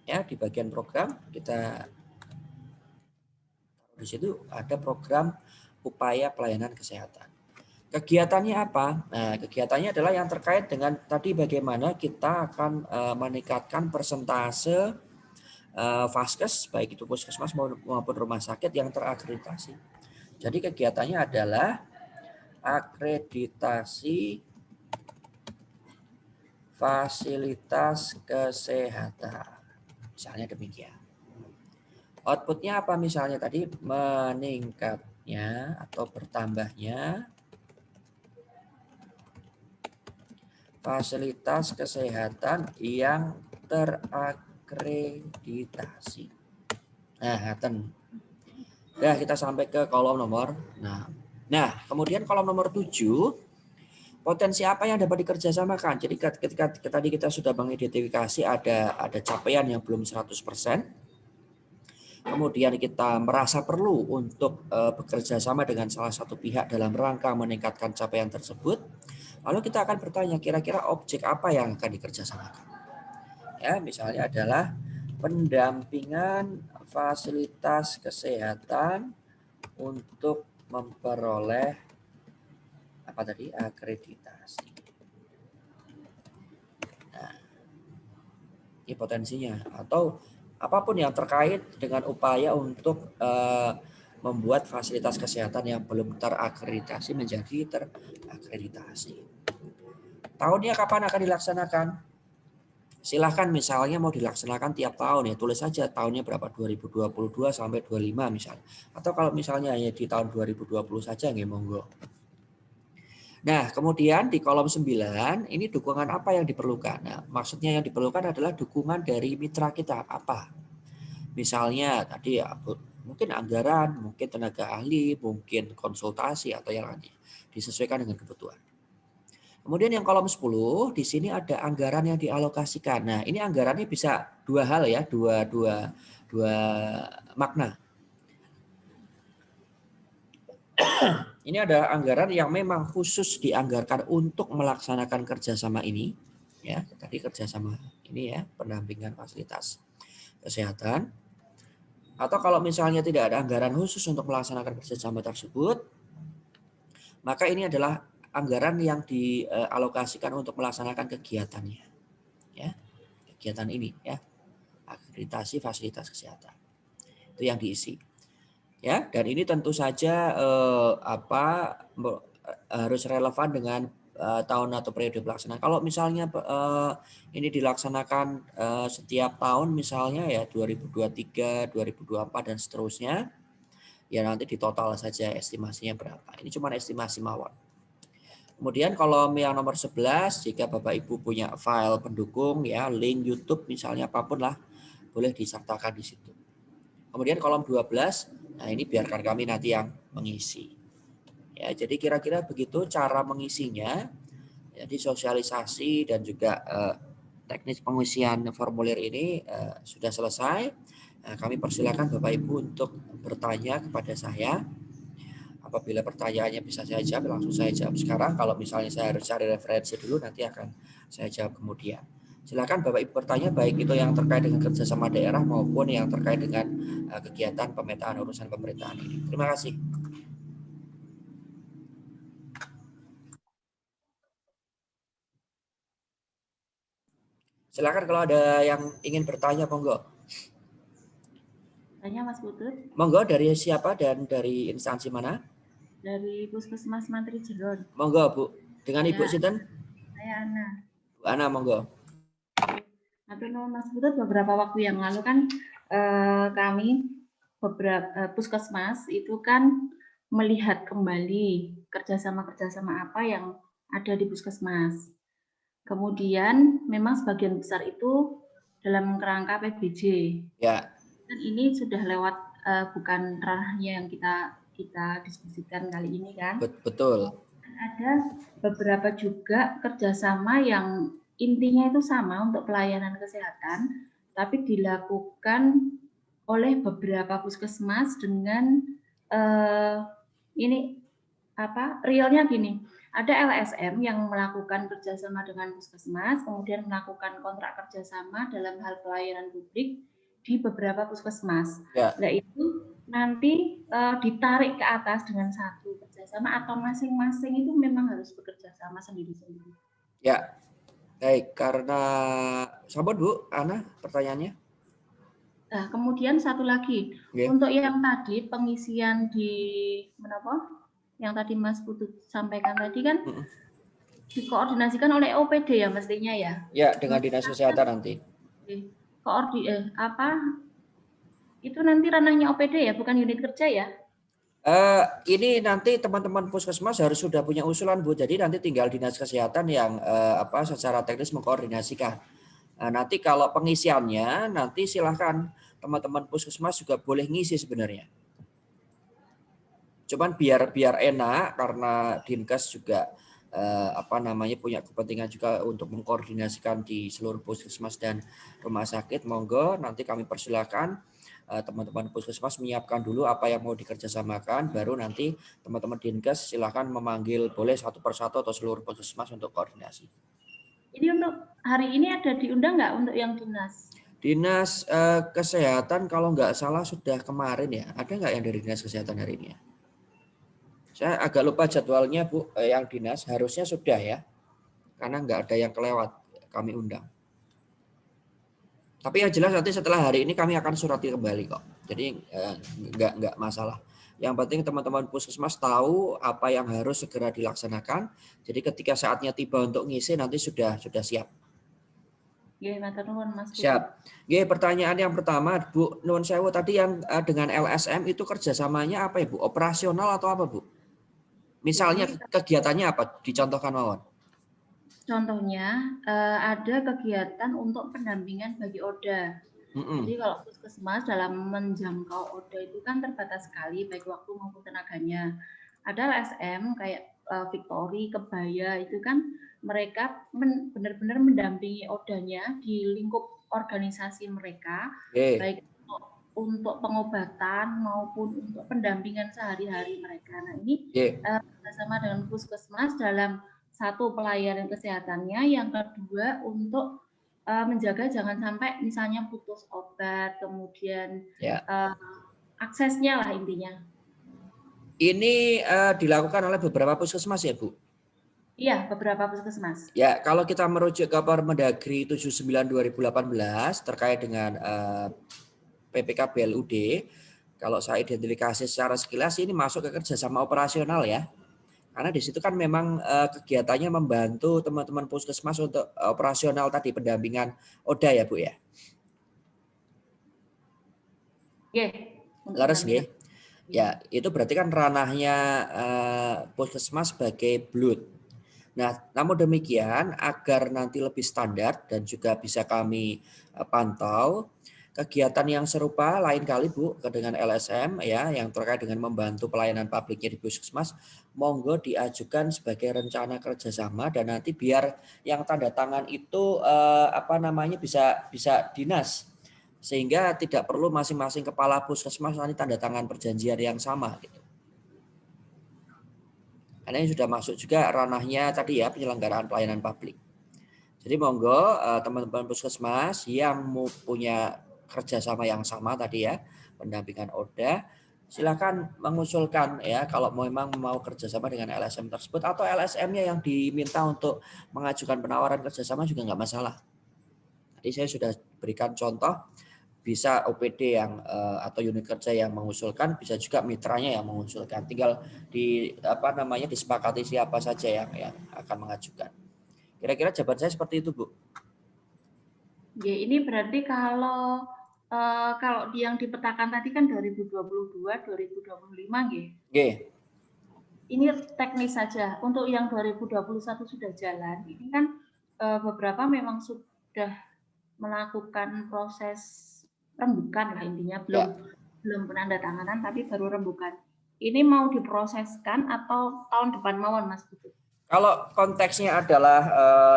Ya, di bagian program kita di situ ada program upaya pelayanan kesehatan. Kegiatannya apa? Nah, kegiatannya adalah yang terkait dengan tadi bagaimana kita akan meningkatkan persentase vaskes, baik itu puskesmas maupun rumah sakit yang terakreditasi. Jadi kegiatannya adalah akreditasi fasilitas kesehatan. Misalnya demikian. Outputnya apa misalnya tadi? Meningkatnya atau bertambahnya fasilitas kesehatan yang terakreditasi. Nah, Nah, kita sampai ke kolom nomor 6. Nah, kemudian kolom nomor 7, potensi apa yang dapat dikerjasamakan? Jadi ketika tadi kita sudah mengidentifikasi ada capaian yang belum 100%. Kemudian kita merasa perlu untuk bekerja sama dengan salah satu pihak dalam rangka meningkatkan capaian tersebut. Lalu kita akan bertanya kira-kira objek apa yang akan dikerjasamakan. Ya, misalnya adalah pendampingan fasilitas kesehatan untuk memperoleh apa tadi akreditasi. Nah, ini potensinya atau apapun yang terkait dengan upaya untuk membuat fasilitas kesehatan yang belum terakreditasi menjadi terakreditasi. Tahunnya kapan akan dilaksanakan? Silahkan misalnya mau dilaksanakan tiap tahun ya, tulis saja tahunnya berapa, 2022 sampai 25 misalnya. Atau kalau misalnya hanya di tahun 2020 saja nggih monggo. Nah, kemudian di kolom 9 ini dukungan apa yang diperlukan? Nah, maksudnya yang diperlukan adalah dukungan dari mitra kita apa? Misalnya tadi ya, mungkin anggaran, mungkin tenaga ahli, mungkin konsultasi atau yang lainnya. Disesuaikan dengan kebutuhan. Kemudian yang kolom 10 di sini ada anggaran yang dialokasikan. Nah, ini anggarannya bisa dua hal ya, dua makna. Ini ada anggaran yang memang khusus dianggarkan untuk melaksanakan kerjasama ini, ya tadi kerjasama ini ya pendampingan fasilitas kesehatan. Atau kalau misalnya tidak ada anggaran khusus untuk melaksanakan kerjasama tersebut, maka ini adalah anggaran yang dialokasikan untuk melaksanakan kegiatannya, ya, kegiatan ini, ya, akreditasi fasilitas kesehatan itu yang diisi, ya. Dan ini tentu saja harus relevan dengan tahun atau periode pelaksanaan. Kalau misalnya ini dilaksanakan setiap tahun, misalnya ya 2023, 2024 dan seterusnya, ya nanti ditotal saja estimasinya berapa. Ini cuma estimasi mawon. Kemudian kolom yang nomor 11, jika Bapak Ibu punya file pendukung, ya, link YouTube misalnya apapun lah, boleh disertakan di situ. Kemudian kolom 12, nah ini biarkan kami nanti yang mengisi. Ya, jadi kira-kira begitu cara mengisinya. Jadi sosialisasi dan juga teknis pengisian formulir ini sudah selesai. Kami persilakan Bapak Ibu untuk bertanya kepada saya. Apabila pertanyaannya bisa saya jawab, langsung saya jawab sekarang. Kalau misalnya saya harus cari referensi dulu, nanti akan saya jawab kemudian. Silakan Bapak Ibu bertanya, baik itu yang terkait dengan kerjasama daerah maupun yang terkait dengan kegiatan pemetaan urusan pemerintahan ini. Terima kasih. Silakan kalau ada yang ingin bertanya, monggo. Tanya Mas Putut. Monggo, dari siapa dan dari instansi mana? Dari Puskesmas Mantri Jeron. Monggo Bu. Dengan Ibu Sinten? Saya Ana. Bu Ana, monggo. Mas Putut, beberapa waktu yang lalu kan kami beberapa puskesmas itu kan melihat kembali kerjasama apa yang ada di puskesmas. Kemudian memang sebagian besar itu dalam kerangka PBJ. Ya. Dan ini sudah lewat bukan ranahnya yang kita diskusikan kali ini kan. Betul. Ada beberapa juga kerjasama yang intinya itu sama untuk pelayanan kesehatan, tapi dilakukan oleh beberapa puskesmas dengan ini realnya gini, ada LSM yang melakukan kerjasama dengan puskesmas, kemudian melakukan kontrak kerjasama dalam hal pelayanan publik di beberapa puskesmas. Ya. Nah itu nanti ditarik ke atas dengan satu kerjasama atau masing-masing itu memang harus bekerja sama sendiri-sendiri. Ya, baik. Karena sahabat Bu Ana, pertanyaannya. Nah, kemudian satu lagi, untuk yang tadi pengisian di yang tadi Mas Putut sampaikan tadi kan dikoordinasikan oleh OPD ya mestinya ya? Ya, dengan Dinas Kesehatan nanti. Itu nanti ranahnya OPD ya, bukan unit kerja ya? Ini nanti teman-teman puskesmas harus sudah punya usulan Bu. Jadi nanti tinggal Dinas Kesehatan yang secara teknis mengkoordinasikan. Nanti kalau pengisiannya nanti silahkan teman-teman puskesmas juga boleh ngisi sebenarnya. Cuman biar enak karena Dinkes juga punya kepentingan juga untuk mengkoordinasikan di seluruh puskesmas dan rumah sakit. Monggo nanti kami persilakan teman-teman puskesmas menyiapkan dulu apa yang mau dikerjasamakan, baru nanti teman-teman Dinkes silakan memanggil boleh satu persatu atau seluruh puskesmas untuk koordinasi. Ini untuk hari ini ada diundang nggak untuk yang dinas? Dinas Kesehatan kalau nggak salah sudah kemarin ya. Ada nggak yang dari Dinas Kesehatan hari ini ya? Saya agak lupa jadwalnya Bu, yang dinas harusnya sudah ya. Karena nggak ada yang kelewat, kami undang. Tapi yang jelas nanti setelah hari ini kami akan surati kembali kok. Jadi nggak masalah. Yang penting teman-teman puskesmas tahu apa yang harus segera dilaksanakan. Jadi ketika saatnya tiba untuk ngisi nanti sudah siap. Siap. Pertanyaan yang pertama Bu Nuwun Sewu tadi yang dengan LSM itu kerjasamanya apa ya Bu? Operasional atau apa Bu? Misalnya kegiatannya apa? Dicontohkan mawon. Contohnya ada kegiatan untuk pendampingan bagi ODA. Jadi kalau puskesmas dalam menjangkau ODA itu kan terbatas sekali baik waktu maupun tenaganya. Ada LSM kayak Victory, Kebaya itu kan mereka benar-benar mendampingi ODA-nya di lingkup organisasi mereka, baik untuk pengobatan maupun untuk pendampingan sehari-hari mereka. Nah ini bersama dengan puskesmas dalam satu pelayanan kesehatannya, yang kedua untuk menjaga jangan sampai misalnya putus obat, kemudian Ya. aksesnya lah intinya. Ini dilakukan oleh beberapa puskesmas ya, Bu? Iya, beberapa puskesmas. Ya, kalau kita merujuk ke Permendagri 79/2018 terkait dengan PPK BLUD, kalau saya identifikasi secara sekilas ini masuk ke kerjasama operasional ya. Karena di situ kan memang kegiatannya membantu teman-teman puskesmas untuk operasional tadi pendampingan ODA ya, Bu ya. Oke, Laras nggih. Ya, itu berarti kan ranahnya puskesmas sebagai BLUD. Nah, namun demikian agar nanti lebih standar dan juga bisa kami pantau kegiatan yang serupa lain kali Bu dengan LSM ya yang terkait dengan membantu pelayanan publiknya di puskesmas, monggo diajukan sebagai rencana kerjasama dan nanti biar yang tanda tangan itu bisa dinas sehingga tidak perlu masing-masing kepala puskesmas nanti tanda tangan perjanjian yang sama gitu. Karena ini sudah masuk juga ranahnya tadi ya penyelenggaraan pelayanan publik. Jadi monggo teman-teman puskesmas yang punya kerjasama yang sama tadi ya pendampingan ODA, silakan mengusulkan ya kalau memang mau kerjasama dengan LSM tersebut atau LSM-nya yang diminta untuk mengajukan penawaran kerjasama juga nggak masalah. Tadi saya sudah berikan contoh bisa OPD yang atau unit kerja yang mengusulkan, bisa juga mitranya yang mengusulkan. Tinggal disepakati siapa saja yang akan mengajukan. Kira-kira jawaban saya seperti itu, Bu. Ya, ini berarti kalau yang dipetakan tadi kan 2022, 2025 nggih. Nggih. Ini teknis saja. Untuk yang 2021 sudah jalan, ini kan beberapa memang sudah melakukan proses rembukan lah intinya, belum penandatanganan tapi baru rembukan. Ini mau diproseskan atau tahun depan mawon Mas Putut? Kalau konteksnya adalah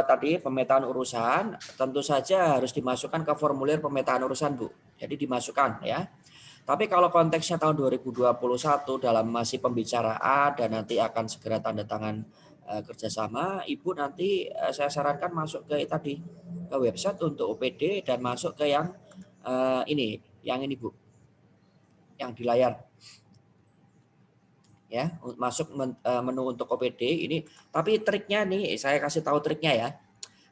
tadi pemetaan urusan, tentu saja harus dimasukkan ke formulir pemetaan urusan, Bu. Jadi dimasukkan ya. Tapi kalau konteksnya tahun 2021 dalam masih pembicaraan dan nanti akan segera tanda tangan kerjasama, Ibu nanti saya sarankan masuk ke tadi ke website untuk OPD dan masuk ke yang ini Bu, yang di layar. Ya, masuk menu untuk OPD ini. Tapi triknya nih, saya kasih tahu triknya ya.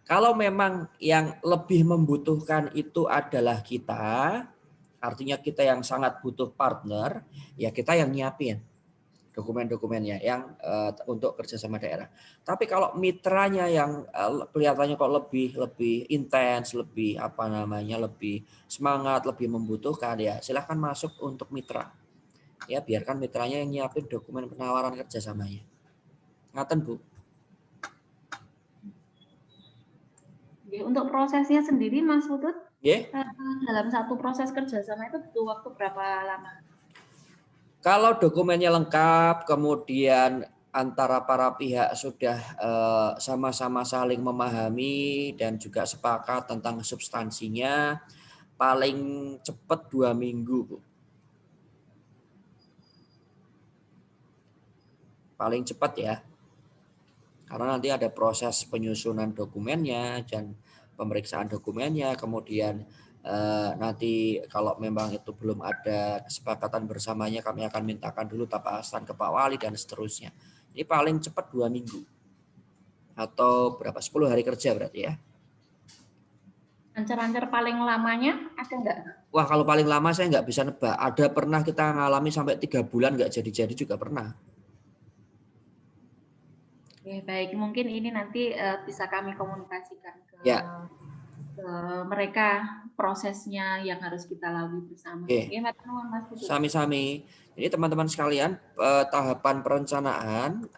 Kalau memang yang lebih membutuhkan itu adalah kita, artinya kita yang sangat butuh partner, ya kita yang nyiapin dokumen-dokumennya yang untuk kerjasama daerah. Tapi kalau mitranya yang kelihatannya kok lebih intens, lebih lebih semangat, lebih membutuhkan, ya silahkan masuk untuk mitra. Ya biarkan mitranya yang nyiapin dokumen penawaran kerjasamanya. Ngaten Bu. Untuk prosesnya sendiri Mas Putut, dalam satu proses kerjasama itu butuh waktu berapa lama? Kalau dokumennya lengkap, kemudian antara para pihak sudah sama-sama saling memahami dan juga sepakat tentang substansinya, paling cepat 2 minggu, Bu. Paling cepat ya. Karena nanti ada proses penyusunan dokumennya dan pemeriksaan dokumennya, kemudian nanti kalau memang itu belum ada kesepakatan bersamanya, kami akan mintakan dulu tapasan ke Pak Wali dan seterusnya. Ini paling cepat 2 minggu. Atau berapa? 10 hari kerja berarti ya. Lancar-lancar paling lamanya ada nggak? Wah, kalau paling lama saya nggak bisa nebak. Ada pernah kita ngalami sampai 3 bulan nggak jadi-jadi juga pernah. Oke, baik. Mungkin ini nanti bisa kami komunikasikan ke mereka prosesnya yang harus kita lalui bersama. Sami-sami. Jadi teman-teman sekalian, tahapan perencanaan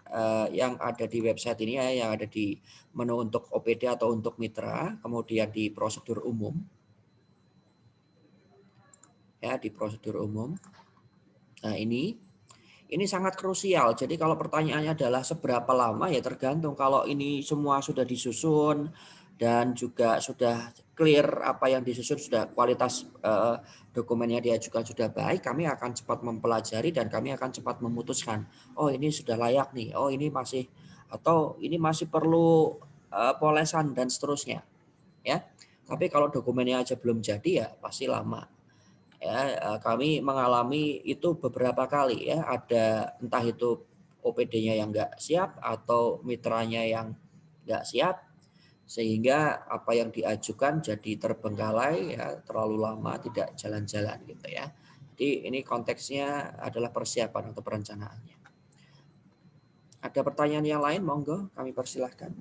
yang ada di website ini ya, yang ada di menu untuk OPD atau untuk mitra, kemudian di prosedur umum. Ya, di prosedur umum. Nah, ini sangat krusial. Jadi kalau pertanyaannya adalah seberapa lama ya tergantung. Kalau ini semua sudah disusun dan juga sudah clear apa yang disusun, sudah kualitas dokumennya diajukan sudah baik, kami akan cepat mempelajari dan kami akan cepat memutuskan. Oh, ini sudah layak nih. Oh, ini masih perlu polesan dan seterusnya. Ya. Tapi kalau dokumennya aja belum jadi ya pasti lama. Ya, kami mengalami itu beberapa kali ya, ada entah itu OPD-nya yang nggak siap atau mitranya yang nggak siap, sehingga apa yang diajukan jadi terbengkalai ya, terlalu lama tidak jalan-jalan gitu ya. Jadi ini konteksnya adalah persiapan atau perencanaannya. Ada pertanyaan yang lain, monggo kami persilahkan.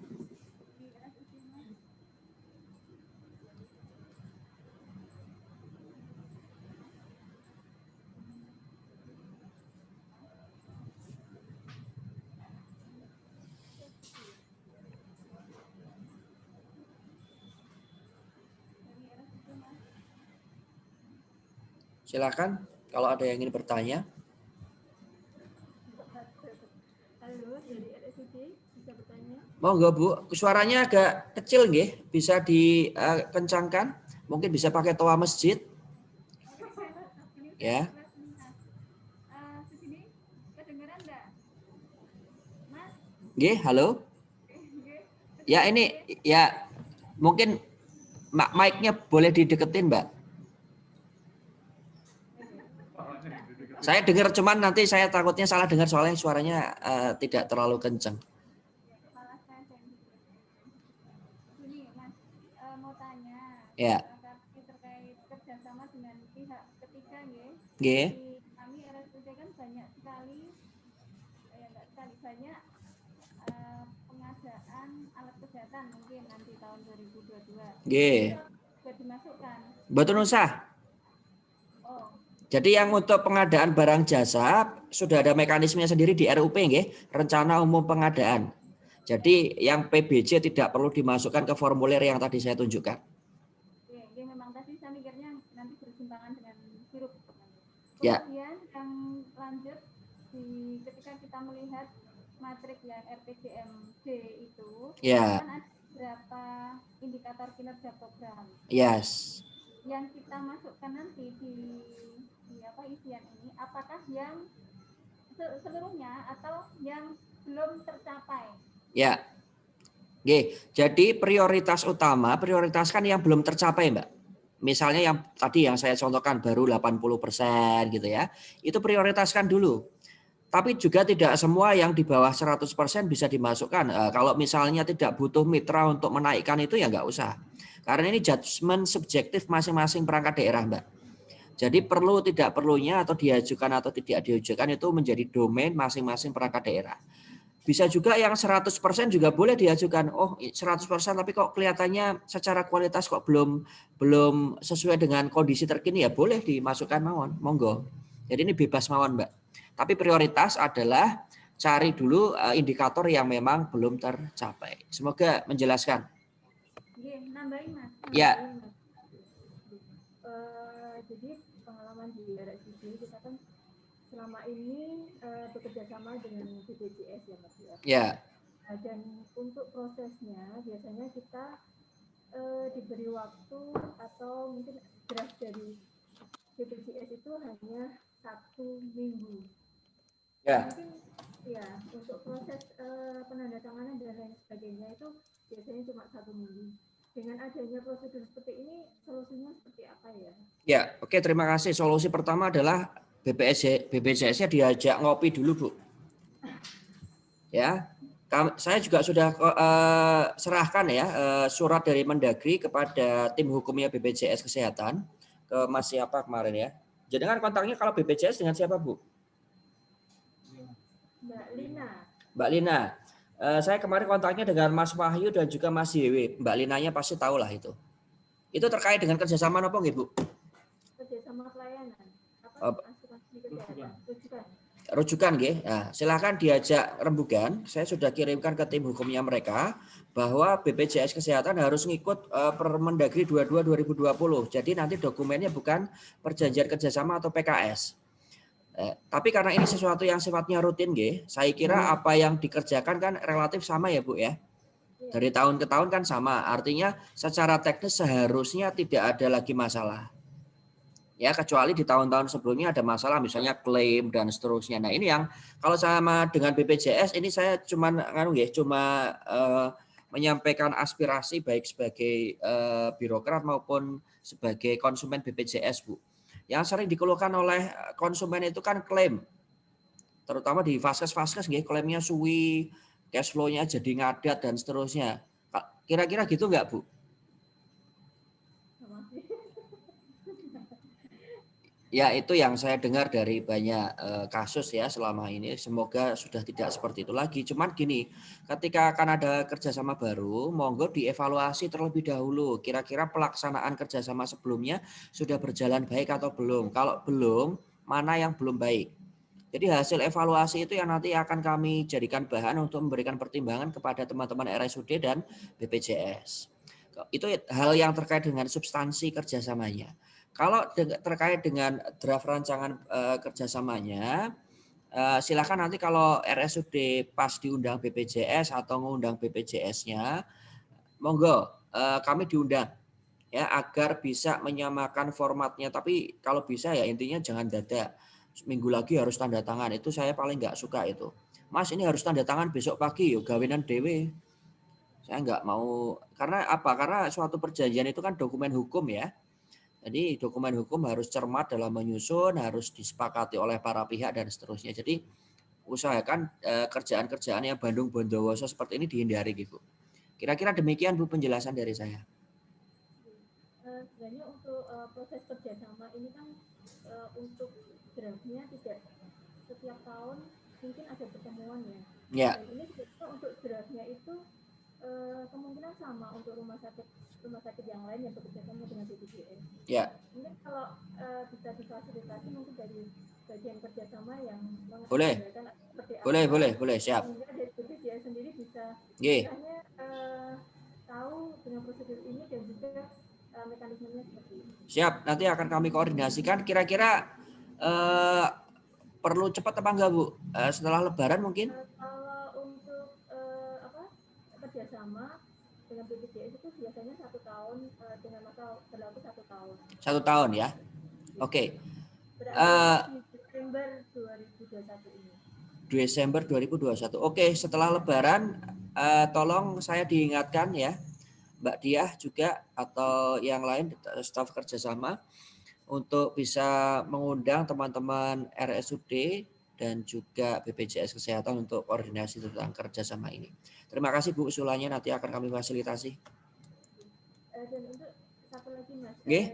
Silakan kalau ada yang ingin bertanya. Halo, dari RSUD bisa bertanya? Monggo Bu, suaranya agak kecil nggih, bisa dikencangkan. Mungkin bisa pakai toa masjid. Ya. Segini kedengeran enggak? Mas? Nggih, halo. Ya ini ya mungkin mic-nya boleh dideketin, Mbak. Saya dengar, cuman nanti saya takutnya salah dengar soalnya suaranya tidak terlalu kencang. Ini Mas, mau tanya. Ya. Terkait kerjasama dengan pihak ketiga, nggih. Nggih. Kami RSUD kan banyak sekali, banyak pengadaan alat kesehatan mungkin nanti tahun 2022. Nggih. Sudah dimasukkan. Betul Nusa. Jadi yang untuk pengadaan barang jasa sudah ada mekanismenya sendiri di RUP nggih, Rencana Umum Pengadaan. Jadi yang PBJ tidak perlu dimasukkan ke formulir yang tadi saya tunjukkan. Oke, memang tadi saya mikirnya nanti bersimpangan dengan sirup. Ya. Kemudian yang lanjut ketika kita melihat matrik yang RPJMD itu, ya. Kan ada beberapa indikator kinerja program. Yes. Yang kita masukkan nanti di isian ini, apakah yang seluruhnya atau yang belum tercapai? Ya. Oke, jadi prioritas utama, prioritaskan yang belum tercapai, Mbak. Misalnya yang tadi yang saya contohkan baru 80% gitu ya. Itu prioritaskan dulu. Tapi juga tidak semua yang di bawah 100% bisa dimasukkan. Kalau misalnya tidak butuh mitra untuk menaikkan itu ya nggak usah. Karena ini judgement subjektif masing-masing perangkat daerah, Mbak. Jadi perlu tidak perlunya atau diajukan atau tidak diajukan itu menjadi domain masing-masing perangkat daerah. Bisa juga yang 100% juga boleh diajukan. Oh 100% tapi kok kelihatannya secara kualitas kok belum sesuai dengan kondisi terkini, ya boleh dimasukkan mawon, monggo. Jadi ini bebas mawon, Mbak. Tapi prioritas adalah cari dulu indikator yang memang belum tercapai. Semoga menjelaskan. Nambahin Mas. Ya. Jadi pengalaman di RSUD kita kan selama ini bekerja sama dengan BPJS ya Mas ya. Ya. Dan untuk prosesnya biasanya kita diberi waktu atau mungkin draft dari BPJS itu hanya 1 minggu. Ya. Mungkin ya untuk proses penandatanganan dan lain sebagainya itu biasanya cuma 1 minggu. Dengan adanya prosedur seperti ini, solusinya seperti apa ya? Ya, oke, terima kasih. Solusi pertama adalah BPJS-nya diajak ngopi dulu, Bu. Ya, saya juga sudah serahkan ya surat dari Mendagri kepada tim hukumnya BPJS Kesehatan ke Mas siapa kemarin ya. Jadi kan kontaknya kalau BPJS dengan siapa, Bu? Mbak Lina. Mbak Lina. Saya kemarin kontaknya dengan Mas Wahyu dan juga Mas Yewi. Mbak Linanya pasti tahu lah itu. Itu terkait dengan kerjasama apa nggih, Bu? Kerjasama pelayanan. Asuransi kesehatan. Rujukan nggih. Nah, silakan diajak rembugan. Saya sudah kirimkan ke tim hukumnya mereka bahwa BPJS Kesehatan harus ngikut Permendagri 22 2020. Jadi nanti dokumennya bukan perjanjian kerjasama atau PKS. Tapi karena ini sesuatu yang sifatnya rutin, saya kira apa yang dikerjakan kan relatif sama ya Bu ya. Dari tahun ke tahun kan sama. Artinya secara teknis seharusnya tidak ada lagi masalah. Ya kecuali di tahun-tahun sebelumnya ada masalah misalnya klaim dan seterusnya. Nah ini yang kalau sama dengan BPJS ini saya cuma menyampaikan aspirasi baik sebagai birokrat maupun sebagai konsumen BPJS, Bu. Yang sering dikeluhkan oleh konsumen itu kan klaim, terutama di vaskes nggih, klaimnya suwi, cash flow-nya jadi ngadat dan seterusnya. Kira-kira gitu nggak, Bu? Ya, itu yang saya dengar dari banyak kasus ya selama ini. Semoga sudah tidak seperti itu lagi. Cuman gini, ketika akan ada kerjasama baru, monggo dievaluasi terlebih dahulu. Kira-kira pelaksanaan kerjasama sebelumnya sudah berjalan baik atau belum. Kalau belum, mana yang belum baik. Jadi hasil evaluasi itu yang nanti akan kami jadikan bahan untuk memberikan pertimbangan kepada teman-teman RSUD dan BPJS. Itu hal yang terkait dengan substansi kerjasamanya. Kalau terkait dengan draft rancangan kerjasamanya, silakan nanti kalau RSUD pas diundang BPJS atau mengundang BPJS-nya, monggo kami diundang ya agar bisa menyamakan formatnya. Tapi kalau bisa ya intinya jangan dadak. Minggu lagi harus tanda tangan. Itu saya paling nggak suka itu. Mas ini harus tanda tangan besok pagi, yuk gawenan dewe. Saya nggak mau, karena apa? Karena suatu perjanjian itu kan dokumen hukum ya. Jadi dokumen hukum harus cermat dalam menyusun, harus disepakati oleh para pihak dan seterusnya. Jadi usahakan kerjaan-kerjaan yang Bandung Bondowoso seperti ini dihindari gitu. Kira-kira demikian Bu penjelasan dari saya. Sebenarnya untuk proses kerjasama ini kan untuk draftnya tidak setiap tahun mungkin ada pertemuan ya. Ya. Dan ini juga untuk draftnya itu kemungkinan sama untuk rumah sakit yang lain yang bekerja sama dengan BPJS. Ya. Mungkin kalau bisa difasilitasi mungkin dari bagian kerjasama yang boleh, seperti boleh, siap. Sehingga dari BPJS sendiri bisa misalnya tahu dengan prosedur ini dan juga mekanismenya seperti ini. Siap, nanti akan kami koordinasikan. Kira-kira perlu cepat apa enggak Bu? Setelah Lebaran mungkin? Kalau untuk kerjasama dengan BPJS itu biasanya 1 tahun dengan masa berlaku 1 tahun. 1 tahun ya. Oke. Berarti Desember 2021 ini. Desember 2021. Oke, setelah Lebaran tolong saya diingatkan ya, Mbak Diah juga atau yang lain staf kerjasama untuk bisa mengundang teman-teman RSUD dan juga BPJS Kesehatan untuk koordinasi tentang kerjasama ini. Terima kasih Bu usulannya, nanti akan kami fasilitasi. Dan untuk satu lagi Mas, di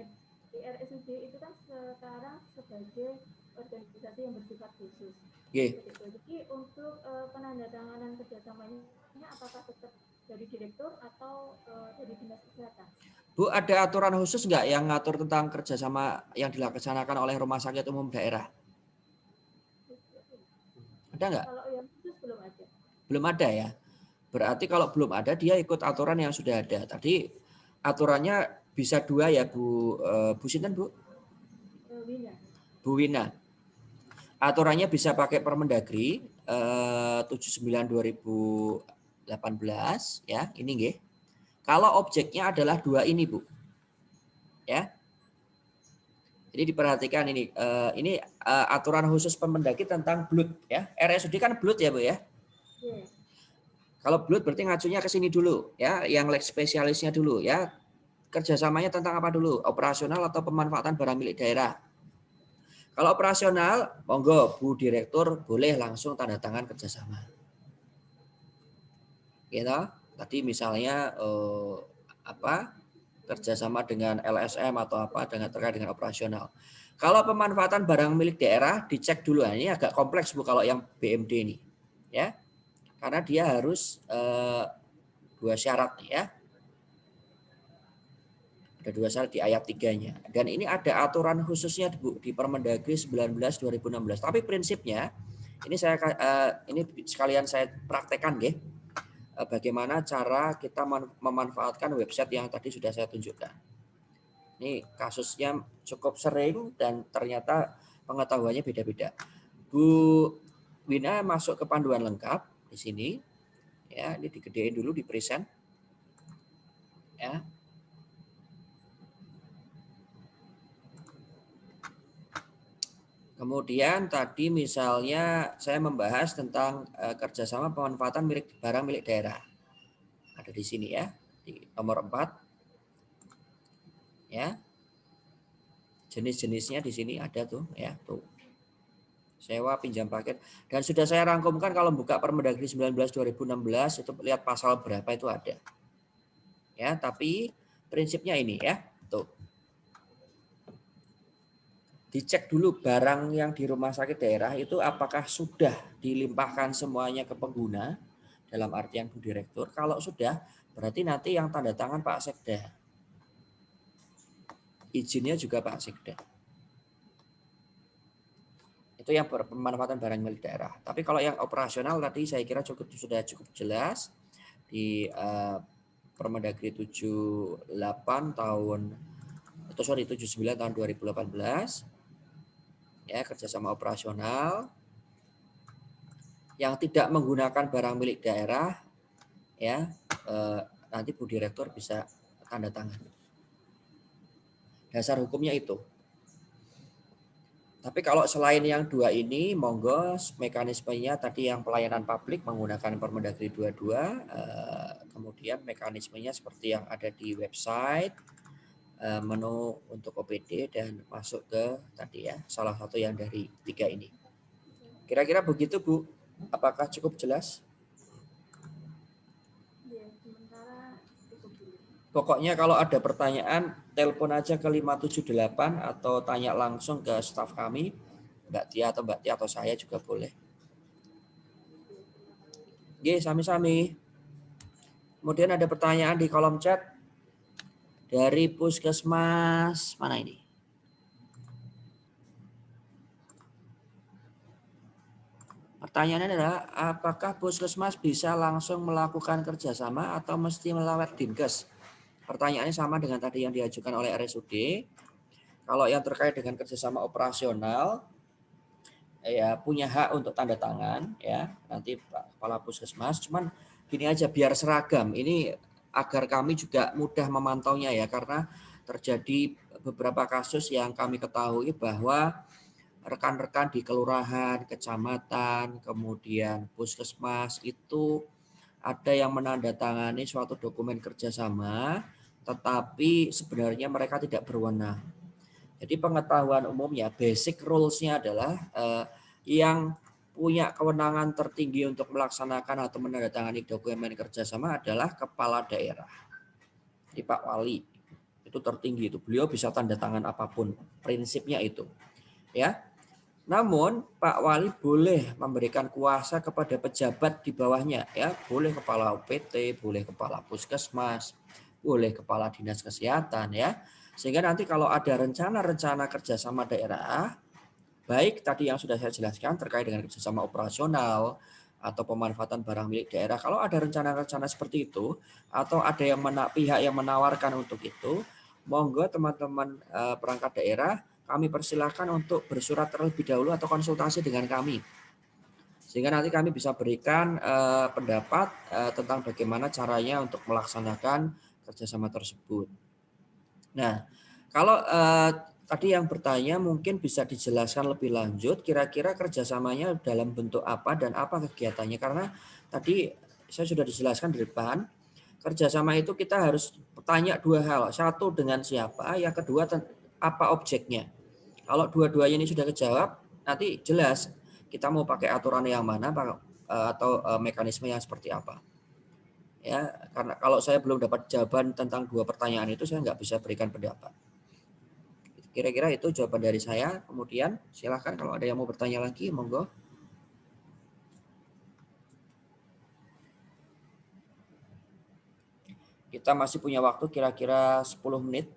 RSUD itu kan sekarang sebagai organisasi yang bersifat khusus. Jadi untuk penandatanganan kerjasamanya apakah tetap dari direktur atau dari dinas kesehatan? Bu, ada aturan khusus nggak yang ngatur tentang kerjasama yang dilaksanakan oleh rumah sakit umum daerah? Ada nggak? Kalau yang khusus belum ada. Belum ada ya. Berarti kalau belum ada dia ikut aturan yang sudah ada. Tadi aturannya bisa 2 ya Bu Sinten Bu? Wina. Bu Wina. Aturannya bisa pakai Permendagri 79/2018 ya, ini nggih. Kalau objeknya adalah 2 ini Bu. Ya. Jadi diperhatikan ini aturan khusus Permendagri tentang blood ya. RSUD kan blood ya Bu ya. Yeah. Kalau blood berarti ngacunya ke sini dulu ya, yang leg spesialisnya dulu ya. Kerjasamanya tentang apa dulu? Operasional atau pemanfaatan barang milik daerah? Kalau operasional, monggo Bu Direktur boleh langsung tanda tangan kerjasama. Gitu. Tadi misalnya kerjasama dengan LSM atau apa dengan terkait dengan operasional. Kalau pemanfaatan barang milik daerah dicek dulu. Ini agak kompleks Bu kalau yang BMD ini, ya. Karena dia harus 2 syarat ya. Ada 2 syarat di ayat 3-nya. Dan ini ada aturan khususnya Bu di Permendagri 19/2016. Tapi prinsipnya ini ini sekalian saya praktekkan nggih. Bagaimana cara kita memanfaatkan website yang tadi sudah saya tunjukkan. Ini kasusnya cukup sering dan ternyata pengetahuannya beda-beda. Bu Wina masuk ke panduan lengkap di sini. Ya, ini digedein dulu di present. Ya. Kemudian tadi misalnya saya membahas tentang kerjasama pemanfaatan barang milik daerah. Ada di sini ya, di nomor 4. Ya. Jenis-jenisnya di sini ada tuh ya, tuh. Sewa pinjam paket, dan sudah saya rangkumkan kalau buka Permendagri 19/2016 itu lihat pasal berapa itu ada. Ya, tapi prinsipnya ini ya, tuh. Dicek dulu barang yang di rumah sakit daerah itu apakah sudah dilimpahkan semuanya ke pengguna dalam artian Bu Direktur. Kalau sudah, berarti nanti yang tanda tangan Pak Sekda. Izinnya juga Pak Sekda. Itu yang pemanfaatan barang milik daerah. Tapi kalau yang operasional tadi saya kira sudah cukup jelas di Permendagri 79 tahun 2018 ya, kerjasama operasional yang tidak menggunakan barang milik daerah ya, nanti Bu Direktur bisa tanda tangan. Dasar hukumnya itu. Tapi kalau selain yang dua ini, monggo mekanismenya tadi yang pelayanan publik menggunakan Permendagri 22, kemudian mekanismenya seperti yang ada di website, menu untuk OPD dan masuk ke tadi ya, salah satu yang dari 3 ini. Kira-kira begitu Bu, apakah cukup jelas? Pokoknya kalau ada pertanyaan, telepon aja ke 578 atau tanya langsung ke staf kami, Mbak Tia atau saya juga boleh. Oke, sami-sami. Kemudian ada pertanyaan di kolom chat dari Puskesmas, mana ini? Pertanyaannya adalah, apakah Puskesmas bisa langsung melakukan kerjasama atau mesti melewat Dinkes? Pertanyaannya sama dengan tadi yang diajukan oleh RSUD. Kalau yang terkait dengan kerjasama operasional, ya punya hak untuk tanda tangan, ya nanti Pak Kepala Puskesmas. Cuman gini aja, biar seragam. Ini agar kami juga mudah memantaunya ya, karena terjadi beberapa kasus yang kami ketahui bahwa rekan-rekan di kelurahan, kecamatan, kemudian puskesmas itu ada yang menandatangani suatu dokumen kerjasama, tetapi sebenarnya mereka tidak berwenang. Jadi pengetahuan umumnya, basic rules-nya adalah yang punya kewenangan tertinggi untuk melaksanakan atau menandatangani dokumen kerjasama adalah kepala daerah. Jadi Pak Wali itu tertinggi itu, beliau bisa tanda tangan apapun, prinsipnya itu. Ya. Namun Pak Wali boleh memberikan kuasa kepada pejabat di bawahnya, ya, boleh kepala UPT, boleh kepala puskesmas, boleh kepala dinas kesehatan, ya. Sehingga nanti kalau ada rencana-rencana kerjasama daerah, baik tadi yang sudah saya jelaskan terkait dengan kerjasama operasional atau pemanfaatan barang milik daerah, kalau ada rencana-rencana seperti itu atau ada yang pihak yang menawarkan untuk itu, monggo teman-teman perangkat daerah kami persilahkan untuk bersurat terlebih dahulu atau konsultasi dengan kami. Sehingga nanti kami bisa berikan pendapat tentang bagaimana caranya untuk melaksanakan kerjasama tersebut. Nah, kalau tadi yang bertanya mungkin bisa dijelaskan lebih lanjut, kira-kira kerjasamanya dalam bentuk apa dan apa kegiatannya. Karena tadi saya sudah dijelaskan di depan, kerjasama itu kita harus tanya dua hal. Satu dengan siapa, yang kedua apa objeknya. Kalau dua-duanya ini sudah kejawab, nanti jelas kita mau pakai aturan yang mana atau mekanisme yang seperti apa. Ya, karena kalau saya belum dapat jawaban tentang dua pertanyaan itu, saya nggak bisa berikan pendapat. Kira-kira itu jawaban dari saya. Kemudian silahkan kalau ada yang mau bertanya lagi, monggo. Kita masih punya waktu kira-kira 10 menit.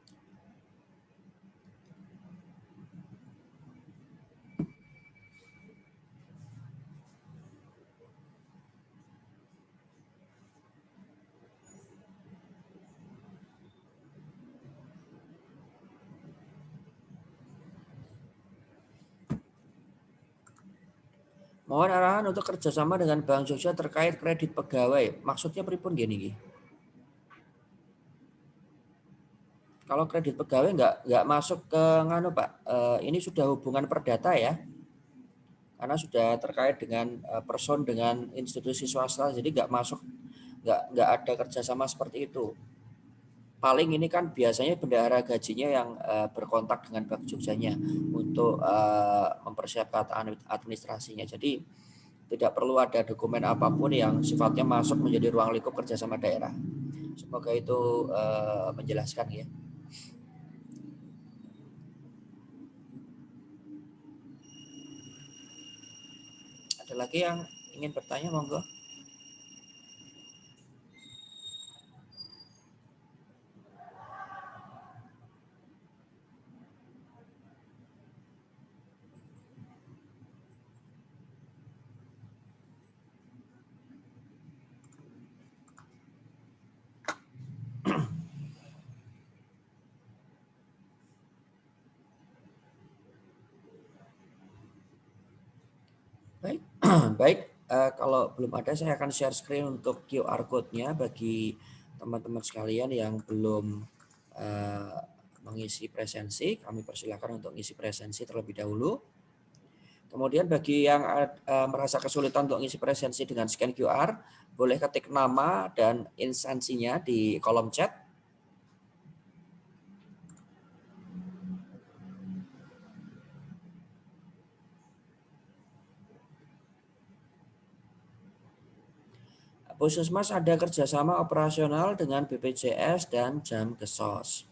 Mohon arahan untuk kerjasama dengan Bank Jogja terkait kredit pegawai. Maksudnya pripun gini? Kalau kredit pegawai nggak masuk ke nganu Pak. Ini sudah hubungan perdata ya. Karena sudah terkait dengan person dengan institusi swasta, jadi nggak nggak ada kerjasama seperti itu. Paling ini kan biasanya bendahara gajinya yang berkontak dengan Bak Jogjanya untuk mempersiapkan administrasinya. Jadi tidak perlu ada dokumen apapun yang sifatnya masuk menjadi ruang lingkup kerjasama daerah. Semoga itu menjelaskan ya. Ada lagi yang ingin bertanya, monggo. Baik, baik. Kalau belum ada, saya akan share screen untuk QR code-nya bagi teman-teman sekalian yang belum mengisi presensi. Kami persilakan untuk mengisi presensi terlebih dahulu. Kemudian bagi yang merasa kesulitan untuk mengisi presensi dengan scan QR, boleh ketik nama dan instansinya di kolom chat. Puskesmas ada kerjasama operasional dengan BPJS dan Jam Kesos.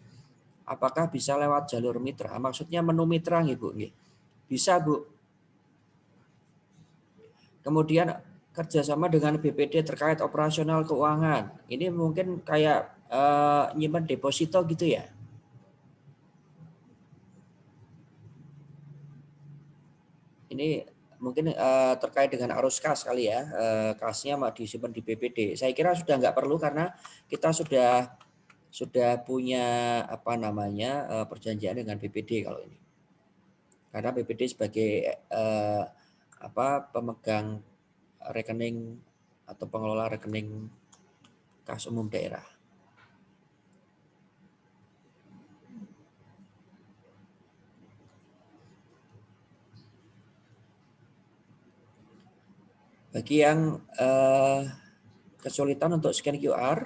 Apakah bisa lewat jalur mitra? Maksudnya menu mitra, Bu? Bisa, Bu. Kemudian kerjasama dengan BPD terkait operasional keuangan. Ini mungkin kayak nyimpan deposito gitu ya. Ini mungkin terkait dengan arus kas kali ya, kasnya disimpan di BPD. Saya kira sudah nggak perlu karena kita sudah punya perjanjian dengan BPD kalau ini. Karena BPD sebagai pemegang rekening atau pengelola rekening kas umum daerah. Bagi yang kesulitan untuk scan QR,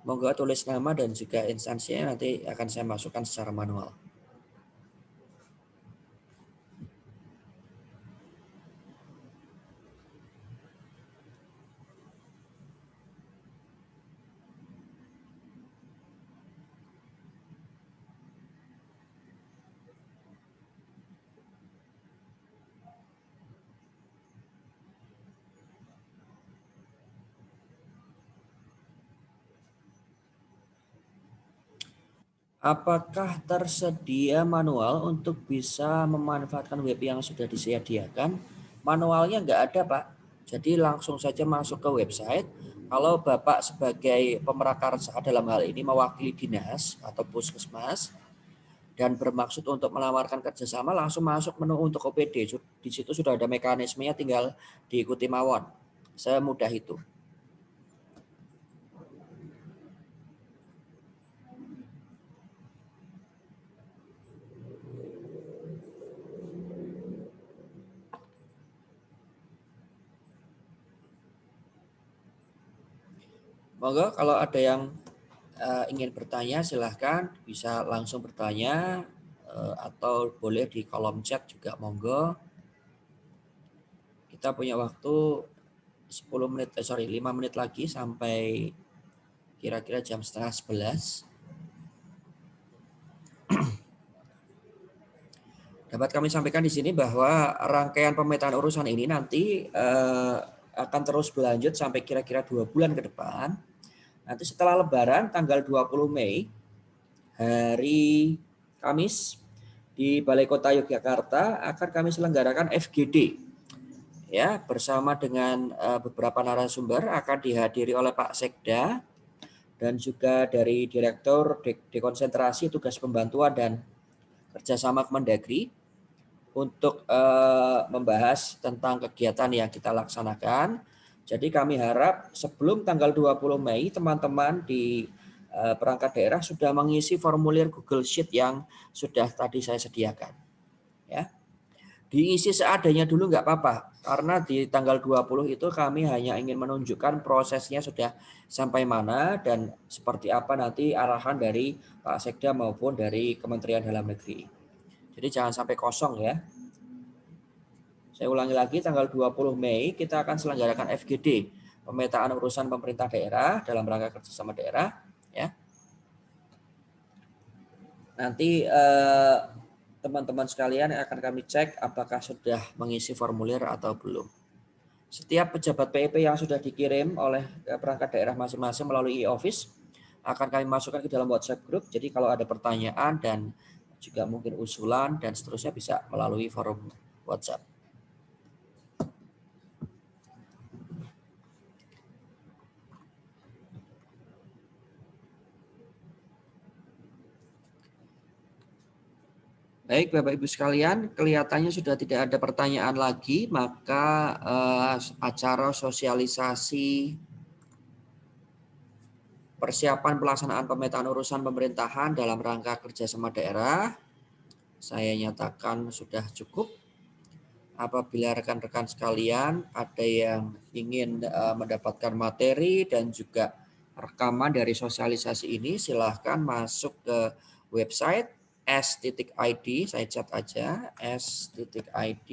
monggo tulis nama dan juga instansinya, nanti akan saya masukkan secara manual. Apakah tersedia manual untuk bisa memanfaatkan web yang sudah disediakan? Manualnya nggak ada, Pak. Jadi langsung saja masuk ke website. Kalau Bapak sebagai pemerakarsa dalam hal ini mewakili dinas atau puskesmas dan bermaksud untuk menawarkan kerjasama, langsung masuk menu untuk OPD. Di situ sudah ada mekanismenya, tinggal diikuti mawon. Semudah itu. Monggo kalau ada yang ingin bertanya silahkan bisa langsung bertanya atau boleh di kolom chat juga monggo. Kita punya waktu 5 menit lagi sampai kira-kira jam 10:30. Dapat kami sampaikan di sini bahwa rangkaian pemetaan urusan ini nanti akan terus berlanjut sampai kira-kira 2 bulan ke depan. Nanti setelah Lebaran tanggal 20 Mei, hari Kamis, di Balai Kota Yogyakarta akan kami selenggarakan FGD. Ya, bersama dengan beberapa narasumber akan dihadiri oleh Pak Sekda dan juga dari Direktur Dekonsentrasi Tugas Pembantuan dan Kerjasama Kemendagri untuk membahas tentang kegiatan yang kita laksanakan. Jadi kami harap sebelum tanggal 20 Mei teman-teman di perangkat daerah sudah mengisi formulir Google Sheet yang sudah tadi saya sediakan. Ya. Diisi seadanya dulu nggak apa-apa, karena di tanggal 20 itu kami hanya ingin menunjukkan prosesnya sudah sampai mana dan seperti apa nanti arahan dari Pak Sekda maupun dari Kementerian Dalam Negeri. Jadi jangan sampai kosong ya. Saya ulangi lagi, tanggal 20 Mei kita akan selenggarakan FGD, pemetaan urusan pemerintah daerah dalam rangka kerjasama daerah. Ya. Nanti teman-teman sekalian akan kami cek apakah sudah mengisi formulir atau belum. Setiap pejabat PEP yang sudah dikirim oleh perangkat daerah masing-masing melalui e-office akan kami masukkan ke dalam WhatsApp group. Jadi kalau ada pertanyaan dan juga mungkin usulan dan seterusnya bisa melalui forum WhatsApp. Baik Bapak Ibu sekalian, kelihatannya sudah tidak ada pertanyaan lagi, maka acara sosialisasi persiapan pelaksanaan pemetaan urusan pemerintahan dalam rangka kerjasama daerah saya nyatakan sudah cukup. Apabila rekan-rekan sekalian ada yang ingin mendapatkan materi dan juga rekaman dari sosialisasi ini, silahkan masuk ke website s.id, saya cat aja, s.id,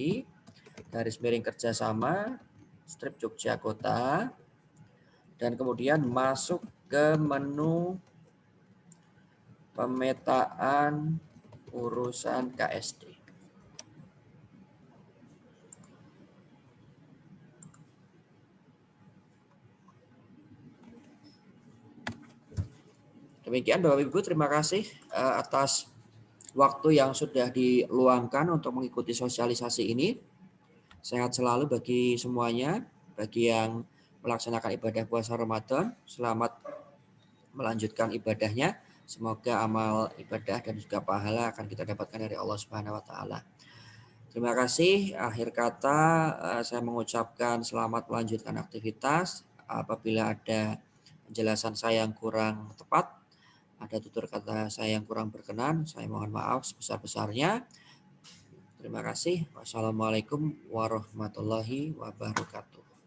/kerjasama, strip Jogja Kota, dan kemudian masuk ke menu pemetaan urusan KSD. Demikian Bapak Ibu, terima kasih atas waktu yang sudah diluangkan untuk mengikuti sosialisasi ini. Sehat selalu bagi semuanya, bagi yang melaksanakan ibadah puasa Ramadan, selamat melanjutkan ibadahnya. Semoga amal ibadah dan juga pahala akan kita dapatkan dari Allah Subhanahu wa taala. Terima kasih. Akhir kata saya mengucapkan selamat melanjutkan aktivitas. Apabila ada penjelasan saya yang kurang tepat, ada tutur kata saya yang kurang berkenan, saya mohon maaf sebesar-besarnya. Terima kasih. Wassalamualaikum warahmatullahi wabarakatuh.